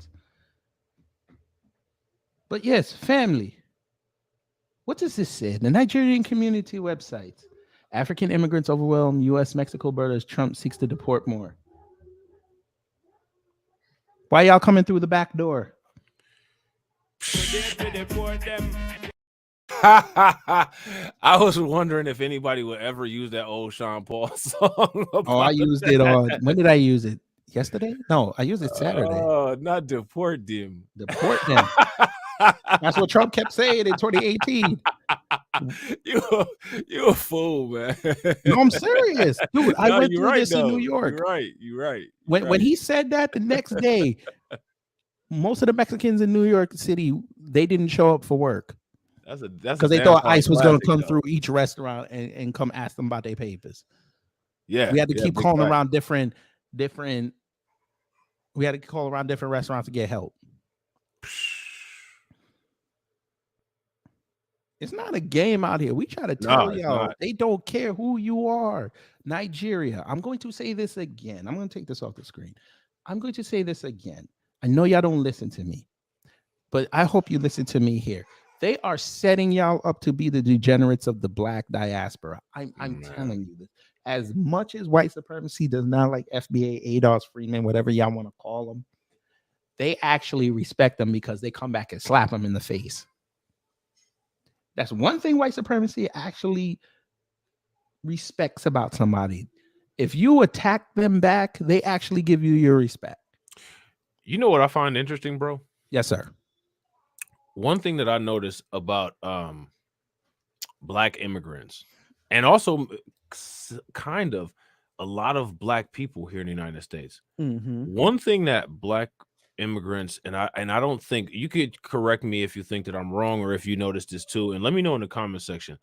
But yes, family. What does this say? The Nigerian community website. African immigrants overwhelm U.S.-Mexico border as Trump seeks to deport more. Why y'all coming through the back door? I was wondering if anybody would ever use that old Sean Paul song. Oh, I used it on. When did I use it? Yesterday? No, I used it Saturday. Oh, not deport them. Deport them. That's what Trump kept saying in 2018. You a fool, man. No, I'm serious, dude. I went through this in New York. You're right. When he said that the next day, most of the Mexicans in New York City, they didn't show up for work. That's because they thought ICE was going to come through each restaurant and come ask them about their papers. Yeah, we had to keep calling around different. We had to call around different restaurants to get help. It's not a game out here. We try to tell y'all they don't care who you are. Nigeria. I'm going to say this again. I'm going to take this off the screen. I'm going to say this again. I know y'all don't listen to me, but I hope you listen to me here. They are setting y'all up to be the degenerates of the black diaspora. I'm telling you this. As much as white supremacy does not like FBA, ADOS, Freeman, whatever y'all want to call them, they actually respect them because they come back and slap them in the face. That's one thing white supremacy actually respects about somebody. If you attack them back, they actually give you your respect. You know what I find interesting, bro? Yes, sir. One thing that I noticed about black immigrants, and also kind of a lot of black people here in the United States. One thing that black immigrants, and I don't think, you could correct me if you think that I'm wrong or if you notice this too, and let me know in the comment section.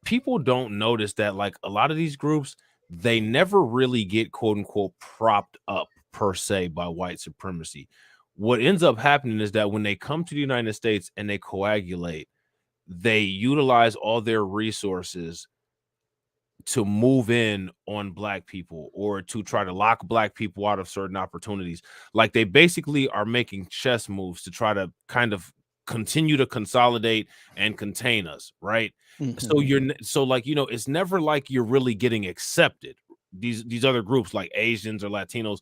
People don't notice that, like, a lot of these groups, they never really get quote unquote propped up per se by white supremacy. What ends up happening is that when they come to the United States and they coagulate, they utilize all their resources to move in on black people or to try to lock black people out of certain opportunities. Like, they basically are making chess moves to try to kind of continue to consolidate and contain us, right? So like, you know, it's never like you're really getting accepted. These other groups like Asians or Latinos,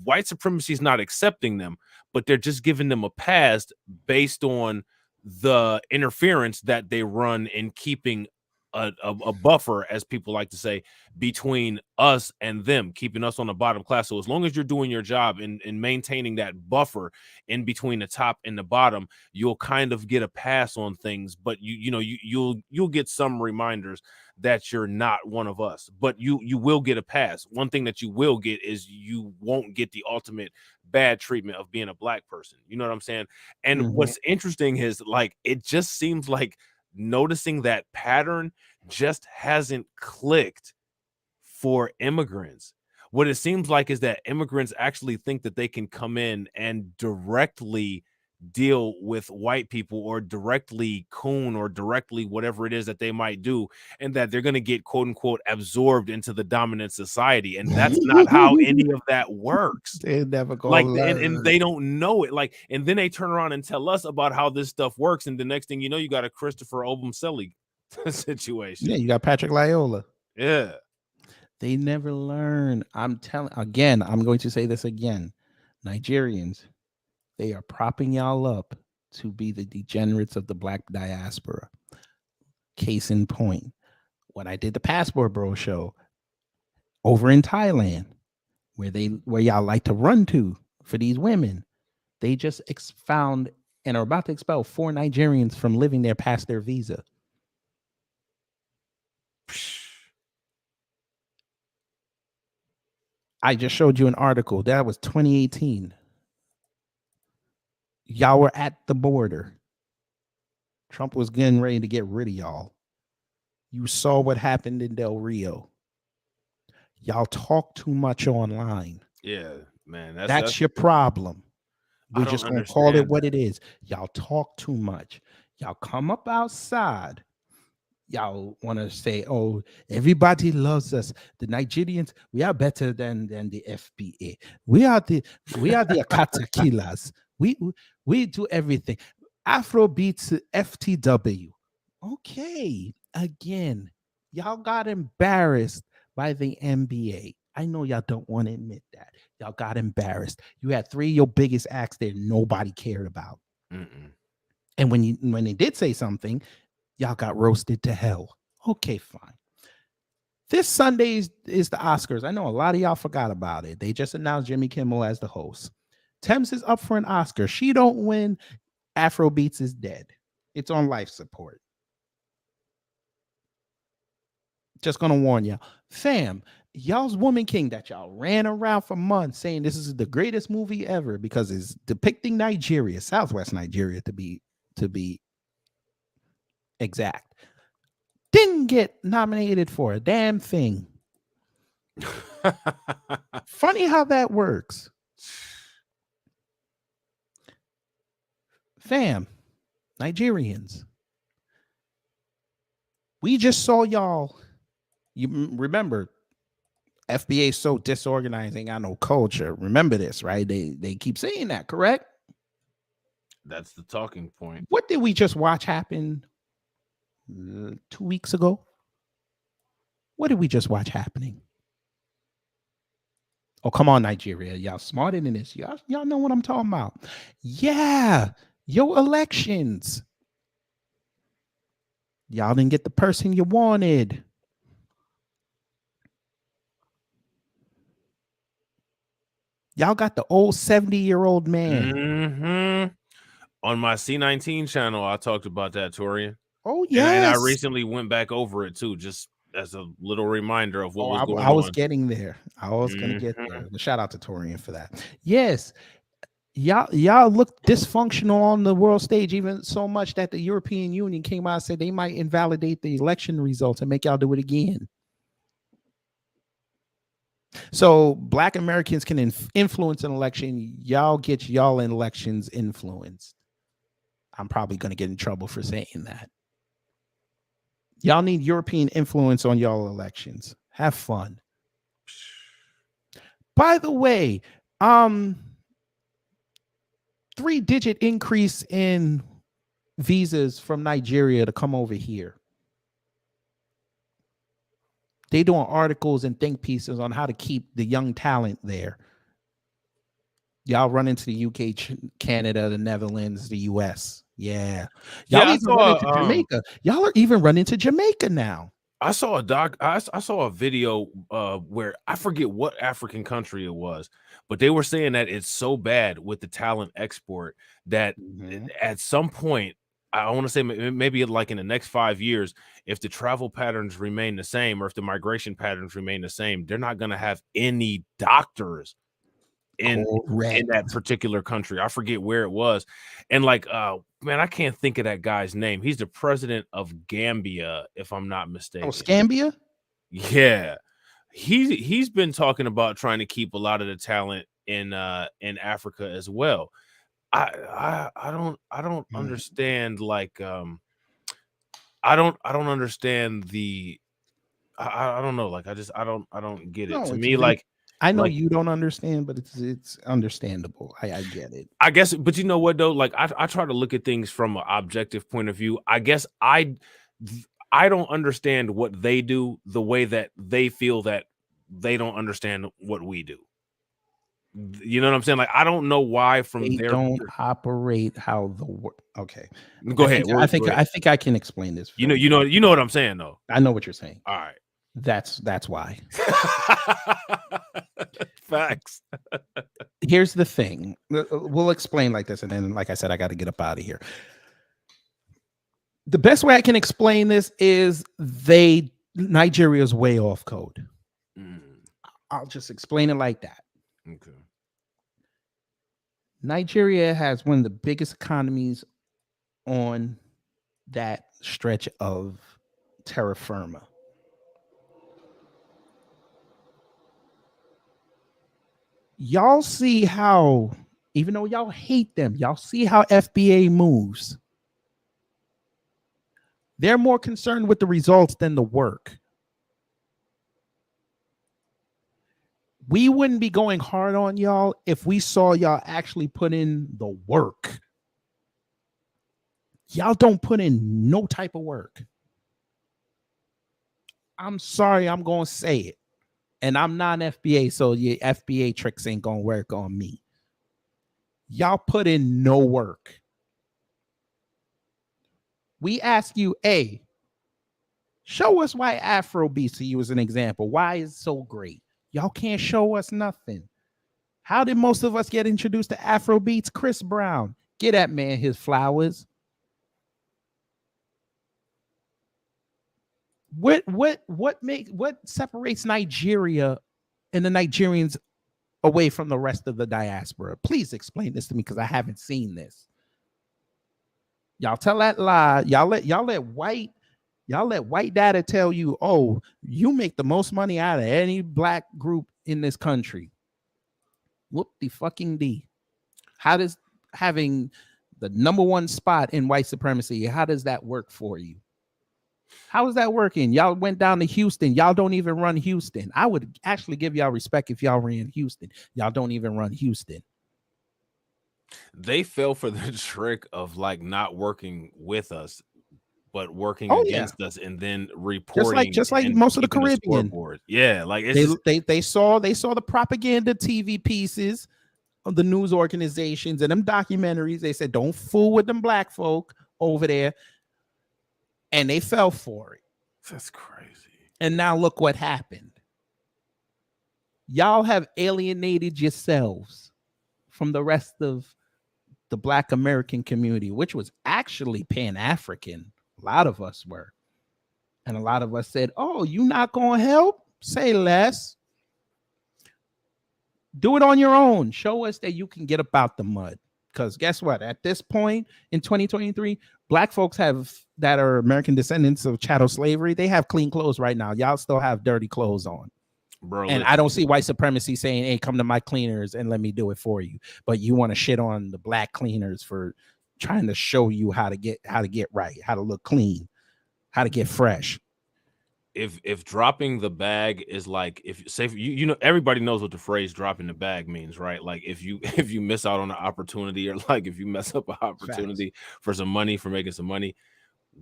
white supremacy is not accepting them, but they're just giving them a pass based on the interference that they run in keeping a buffer, as people like to say, between us and them, keeping us on the bottom class. So as long as you're doing your job in maintaining that buffer in between the top and the bottom, you'll kind of get a pass on things. But you'll get some reminders that you're not one of us, but you will get a pass. One thing that you will get is you won't get the ultimate bad treatment of being a black person. You know what I'm saying? And what's interesting is, like, it just seems like noticing that pattern just hasn't clicked for immigrants. What it seems like is that immigrants actually think that they can come in and directly deal with white people or directly coon or directly whatever it is that they might do, and that they're going to get quote unquote absorbed into the dominant society. And that's not how any of that works. They never go like, and they don't know it. Like, and then they turn around and tell us about how this stuff works, and the next thing you know, you got a Christopher Obumseli situation. Yeah, you got Patrick Loyola. Yeah. They never learn. I'm going to say this again. Nigerians, they are propping y'all up to be the degenerates of the black diaspora. Case in point, when I did the Passport Bro show over in Thailand, where y'all like to run to for these women, they just found and are about to expel 4 Nigerians from living there past their visa. I just showed you an article. That was 2018. Y'all were at the border. Trump was getting ready to get rid of y'all. You saw what happened in Del Rio. Y'all talk too much online. Yeah, man. That's your problem. We're just going to call it what it is. Y'all talk too much. Y'all come up outside. Y'all want to say, oh, everybody loves us. The Nigerians, we are better than the FBA. We are the Akata killers. We do everything. Afrobeats FTW. Okay, again, y'all got embarrassed by the NBA. I know y'all don't want to admit that. Y'all got embarrassed. You had 3 of your biggest acts that nobody cared about. Mm-mm. And when they did say something, y'all got roasted to hell. Okay, fine. This Sunday is the Oscars. I know a lot of y'all forgot about it. They just announced Jimmy Kimmel as the host. Thames is up for an Oscar. She don't win. Afrobeats is dead. It's on life support. Just gonna warn y'all. Fam, y'all's Woman King that y'all ran around for months saying this is the greatest movie ever because it's depicting Nigeria, Southwest Nigeria to be exact. Didn't get nominated for a damn thing. Funny how that works. Fam, Nigerians. We just saw y'all. You remember, FBA is so disorganized, ain't got no culture. Remember this, right? They keep saying that, correct? That's the talking point. What did we just watch happen 2 weeks ago? What did we just watch happening? Oh, come on, Nigeria. Y'all smarter than this. Y'all know what I'm talking about. Yeah, your elections. Y'all didn't get the person you wanted. Y'all got the old 70-year-old man. Mm-hmm. On my C19 channel, I talked about that, Torian. Oh, yes. And I recently went back over it, too, just as a little reminder of what was going on. I was getting there. I was going to get there. Shout out to Torian for that. Yes. Y'all look dysfunctional on the world stage, even so much that the European Union came out and said they might invalidate the election results and make y'all do it again. So Black Americans can influence an election. Y'all get y'all in elections influenced. I'm probably going to get in trouble for saying that. Y'all need European influence on y'all elections. Have fun. By the way, 3-digit increase in visas from Nigeria to come over here. They doing articles and think pieces on how to keep the young talent there. Y'all run into the UK, Canada, the Netherlands, the US. Yeah. Y'all even run into Jamaica. Y'all are even running to Jamaica now. I saw I saw a video where I forget what African country it was, but they were saying that it's so bad with the talent export that at some point, I want to say maybe like in the next 5 years, if the travel patterns remain the same or if the migration patterns remain the same, they're not going to have any doctors in that particular country. I forget where it was. And like, man, I can't think of that guy's name. He's the president of Gambia, if I'm not mistaken. Oh, Scambia? Yeah. He's been talking about trying to keep a lot of the talent in Africa as well. I don't understand, like I don't understand the I don't know, like I don't get it. No, to me, like I know you don't understand, but it's understandable. I get it. I guess, but you know what though? Like I try to look at things from an objective point of view. I guess I don't understand what they do the way that they feel that they don't understand what we do. You know what I'm saying? Like I don't know why they don't operate how the world. Okay, go ahead. I think I can explain this. You know what I'm saying though. I know what you're saying. All right. That's why. Facts. Here's the thing. We'll explain like this, and then, like I said, I got to get up out of here. The best way I can explain this is Nigeria's way off code. I'll just explain it like that. Okay. Nigeria has one of the biggest economies on that stretch of terra firma. Y'all see how, even though y'all hate them, y'all see how FBA moves. They're more concerned with the results than the work. We wouldn't be going hard on y'all if we saw y'all actually put in the work. Y'all don't put in no type of work. I'm sorry, I'm gonna say it. And I'm not an FBA, so your FBA tricks ain't gonna work on me. Y'all put in no work. We ask you, A, show us why Afro beats, to you as an example. Why is it so great? Y'all can't show us nothing. How did most of us get introduced to Afro beats? Chris Brown. Get that man his flowers. What separates Nigeria and the Nigerians away from the rest of the diaspora? Please explain this to me, because I haven't seen this. Y'all tell that lie. Y'all let white data tell you, oh, you make the most money out of any black group in this country. Whoop the fucking D. How does having the number one spot in white supremacy, how does that work for you? How is that working? Y'all went down to Houston. Y'all don't even run Houston. I would actually give y'all respect if y'all ran Houston. Y'all don't even run Houston. They fell for the trick of like not working with us, but working against us, and then reporting just like most of the Caribbean. Yeah, like it's they saw the propaganda TV pieces of the news organizations and them documentaries. They said, don't fool with them black folk over there. And they fell for it. That's crazy. And now look what happened. Y'all have alienated yourselves from the rest of the Black American community, which was actually Pan-African. A lot of us were. And a lot of us said, oh, you not going to help? Say less. Do it on your own. Show us that you can get up out the mud. Because guess what? At this point in 2023, black folks that are American descendants of chattel slavery, they have clean clothes right now. Y'all still have dirty clothes on. Bro, and I don't see white supremacy saying, hey, come to my cleaners and let me do it for you. But you want to shit on the black cleaners for trying to show you how to get right, how to look clean, how to get fresh. If dropping the bag is like, if say you know, everybody knows what the phrase dropping the bag means, right? Like if you miss out on an opportunity, or like if you mess up an opportunity for some money, for making some money,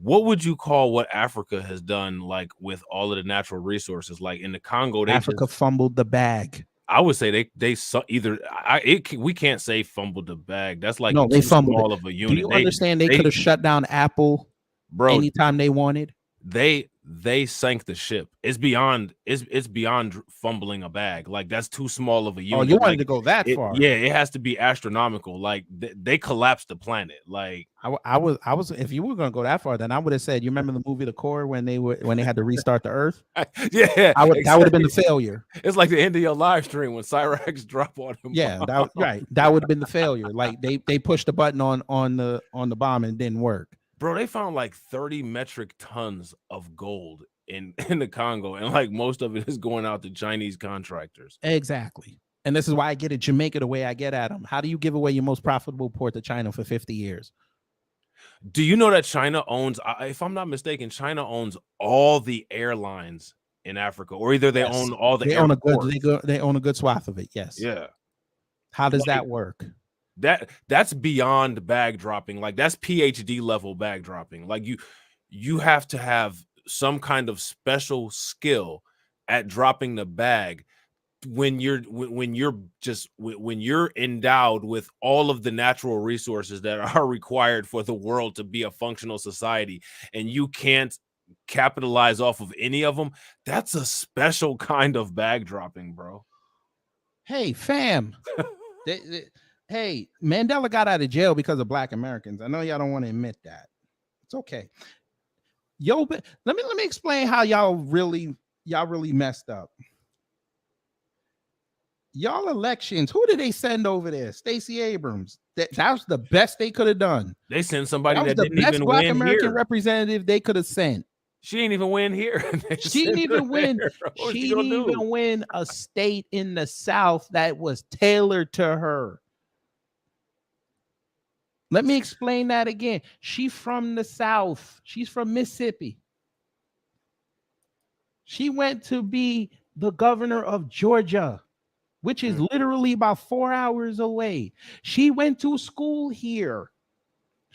what would you call what Africa has done, like with all of the natural resources? Like in the Congo, Africa fumbled the bag. I would say we can't say fumbled the bag. That's like no, they fumbled small of a unit. Do you understand they could have shut down Apple, bro, anytime they wanted? They sank the ship. It's beyond fumbling a bag. Like that's too small of a unit. Oh, you wanted to go that far? Yeah, it has to be astronomical. Like they collapsed the planet. Like I was if you were gonna go that far, then I would have said, you remember the movie The Core when they had to restart the Earth? Yeah, that would have been the failure. It's like the end of your live stream when Cyrax drop on him. Yeah, that would have been the failure. Like they pushed the button on the bomb and it didn't work. Bro, they found like 30 metric tons of gold in the Congo, and like most of it is going out to Chinese contractors. Exactly. And this is why I get at Jamaica the way I get at them. How do you give away your most profitable port to China for 50 years? Do you know that China owns, if I'm not mistaken, China owns all the airlines in Africa, or either they own all the airports. They own a good swath of it. Yes. Yeah. How does that work? That's beyond bag dropping. Like that's PhD level bag dropping. Like you have to have some kind of special skill at dropping the bag when you're endowed with all of the natural resources that are required for the world to be a functional society, and you can't capitalize off of any of them. That's a special kind of bag dropping, bro. Hey, fam. Hey, Mandela got out of jail because of Black Americans. I know y'all don't want to admit that. It's okay. Yo, but let me explain how y'all really messed up. Y'all elections, who did they send over there? Stacey Abrams. That was the best they could have done. They sent somebody that didn't even Black win American here. Representative they could have sent. She ain't even win here. She didn't even win. She didn't even win a state in the South that was tailored to her. Let me explain that again. She's from the South. She's from Mississippi. She went to be the governor of Georgia, which is literally about 4 hours away. She went to school here.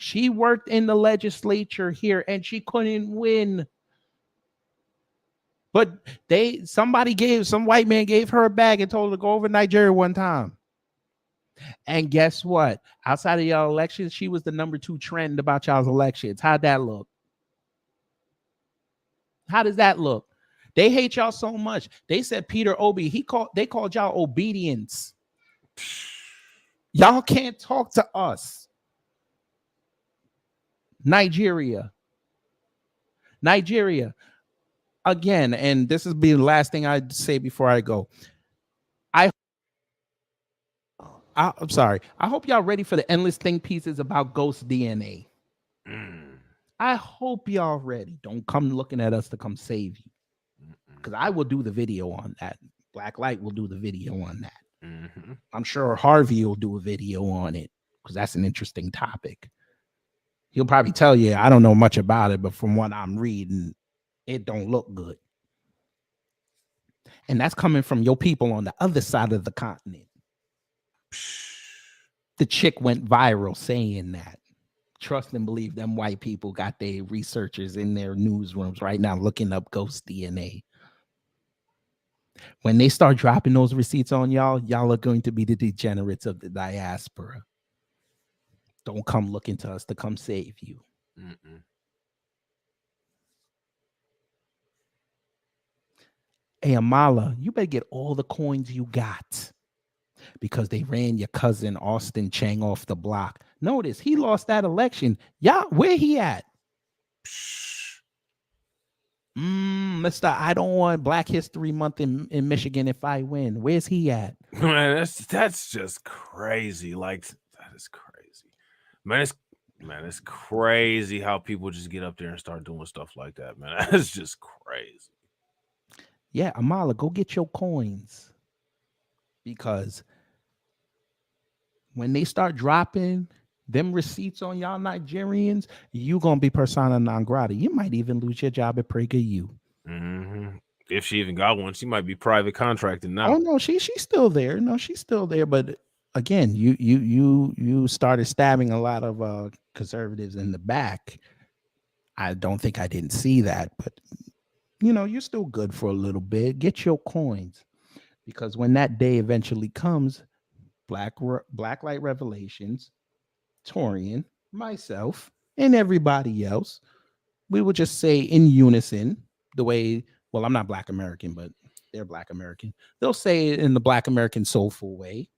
She worked in the legislature here and she couldn't win. But some white man gave her a bag and told her to go over Nigeria one time. And guess what? Outside of y'all elections, she was the number 2 trend about y'all's elections. How'd that look? How does that look? They hate y'all so much. They said Peter Obi, they called y'all obedience. Y'all can't talk to us. Nigeria. Again, and this is the last thing I'd say before I go. I'm sorry. I hope y'all ready for the endless think pieces about ghost DNA. I hope y'all ready. Don't come looking at us to come save you. Because I will do the video on that. Blacklight will do the video on that. I'm sure Harvey will do a video on it because that's an interesting topic. He'll probably tell you, I don't know much about it, but from what I'm reading, it don't look good. And that's coming from your people on the other side of the continent. The chick went viral saying that. Trust and believe them white people got their researchers in their newsrooms right now looking up ghost DNA. When they start dropping those receipts on y'all are going to be the degenerates of the diaspora. Don't come looking to us to come save you. Hey, Amala, you better get all the coins you got because they ran your cousin Austin Chang off the block. Notice he lost that election. Yeah, where he at? Mr. I don't want Black History Month in Michigan if I win. Where's he at? Man, that's just crazy. Like, that is crazy. Man, it's crazy how people just get up there and start doing stuff like that, man. That's just crazy. Yeah, Amala, go get your coins. Because when they start dropping them receipts on y'all Nigerians, you gonna be persona non grata. You might even lose your job at PragerU. If she even got one, she might be private contracted now. Oh no, she's still there. No, she's still there. But again, you started stabbing a lot of conservatives in the back. I don't think I didn't see that, but you're still good for a little bit. Get your coins, because when that day eventually comes, Blacklight Revelations, Torian, myself, and everybody else, we will just say in unison the way, well, I'm not Black American, but they're Black American. They'll say it in the Black American soulful way.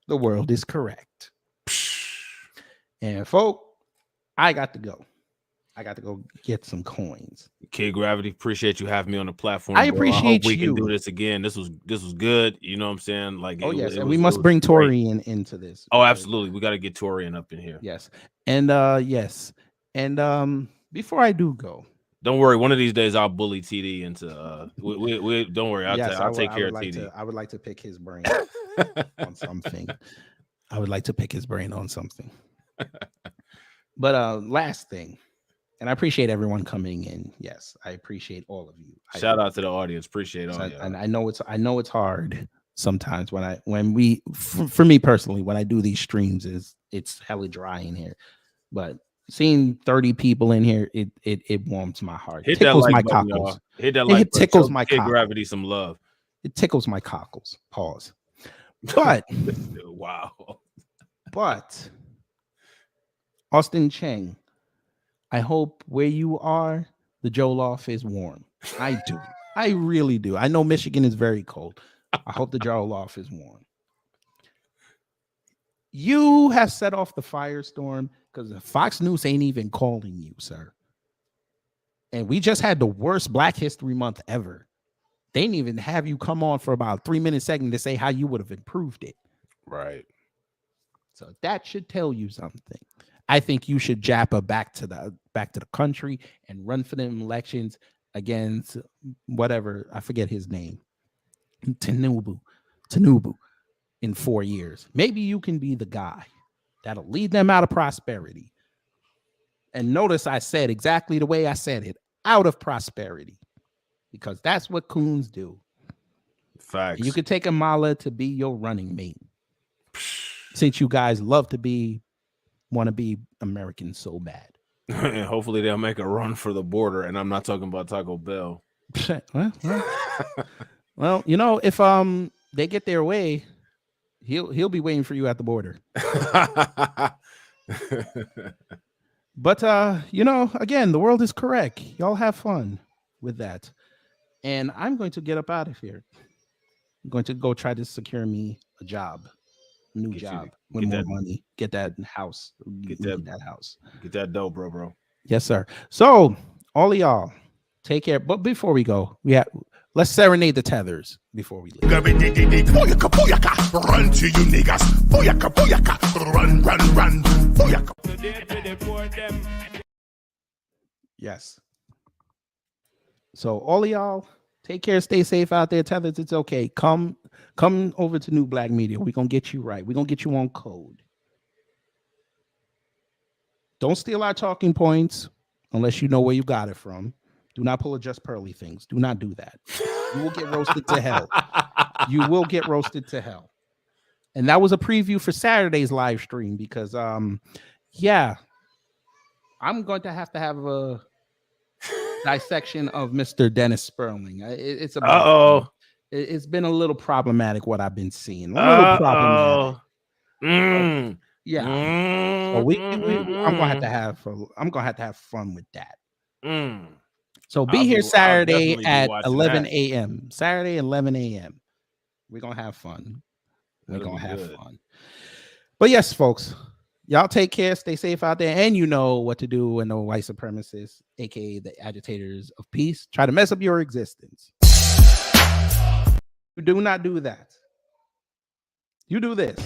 The world is correct. And folk, I got to go. I got to go get some coins. Kid Gravity, appreciate you having me on the platform. I appreciate I hope we you. can do this again. This was good. You know what I'm saying? Like, and we must bring Torian into this. Oh, absolutely. We got to get Torian up in here. Yes. And before I do go, don't worry. One of these days, I'll bully TD into. We don't worry. I'll take care of TD. I would like to pick his brain on something. But last thing, and I appreciate everyone coming in. Yes, I appreciate all of you. Shout out to the audience. Appreciate all. And I know it's hard sometimes for me personally, when I do these streams, it's hella dry in here, but seeing 30 people in here, it warms my heart. Hit tickles that like my button, cockles. Hit that like it tickles my cockles. Gravity some love. It tickles my cockles. Pause. But wow. But Austin Chang, I hope where you are, the Jollof is warm. I do. I really do. I know Michigan is very cold. I hope the Jollof is warm. You have set off the firestorm because Fox News ain't even calling you, sir. And we just had the worst Black History Month ever. They didn't even have you come on for about a 3-minute segment to say how you would have improved it. Right. So that should tell you something. I think you should Japa back to the country and run for them elections against whatever, I forget his name, Tinubu in 4 years. Maybe you can be the guy that'll lead them out of prosperity. And notice I said exactly the way I said it, out of prosperity, because that's what coons do. Facts. You could take Amala to be your running mate, since you guys love to be want to be American so bad. And hopefully they'll make a run for the border. And I'm not talking about Taco Bell. Well, if they get their way, he'll be waiting for you at the border. But again, the world is correct. Y'all have fun with that. And I'm going to get up out of here. I'm going to go try to secure me a job. New job with more money. Get that house. Get that house. Get that dough, bro. Yes, sir. So all of y'all, take care. But before we go, let's serenade the tethers before we leave. Booyaka, booyaka, run to you niggas. Booyaka, booyaka, run, run, run. Booyaka. Yes. So all of y'all, take care. Stay safe out there. Tethers, it's okay. Come over to New Black Media. We're going to get you right. We're going to get you on code. Don't steal our talking points unless you know where you got it from. Do not pull a Just Pearly things. Do not do that. You will get roasted to hell. You will get roasted to hell. And that was a preview for Saturday's live stream because, I'm going to have a dissection of Mr. Dennis Sperling. It's been a little problematic what I've been seeing. A little problematic. Yeah. So I'm gonna have to have fun with that. So be here Saturday at 11 a.m. Saturday 11 a.m. We're gonna have fun. We're gonna have fun. But yes, folks, y'all take care, stay safe out there, and you know what to do when the white supremacists, aka the agitators of peace, try to mess up your existence. You do not do that. You do this.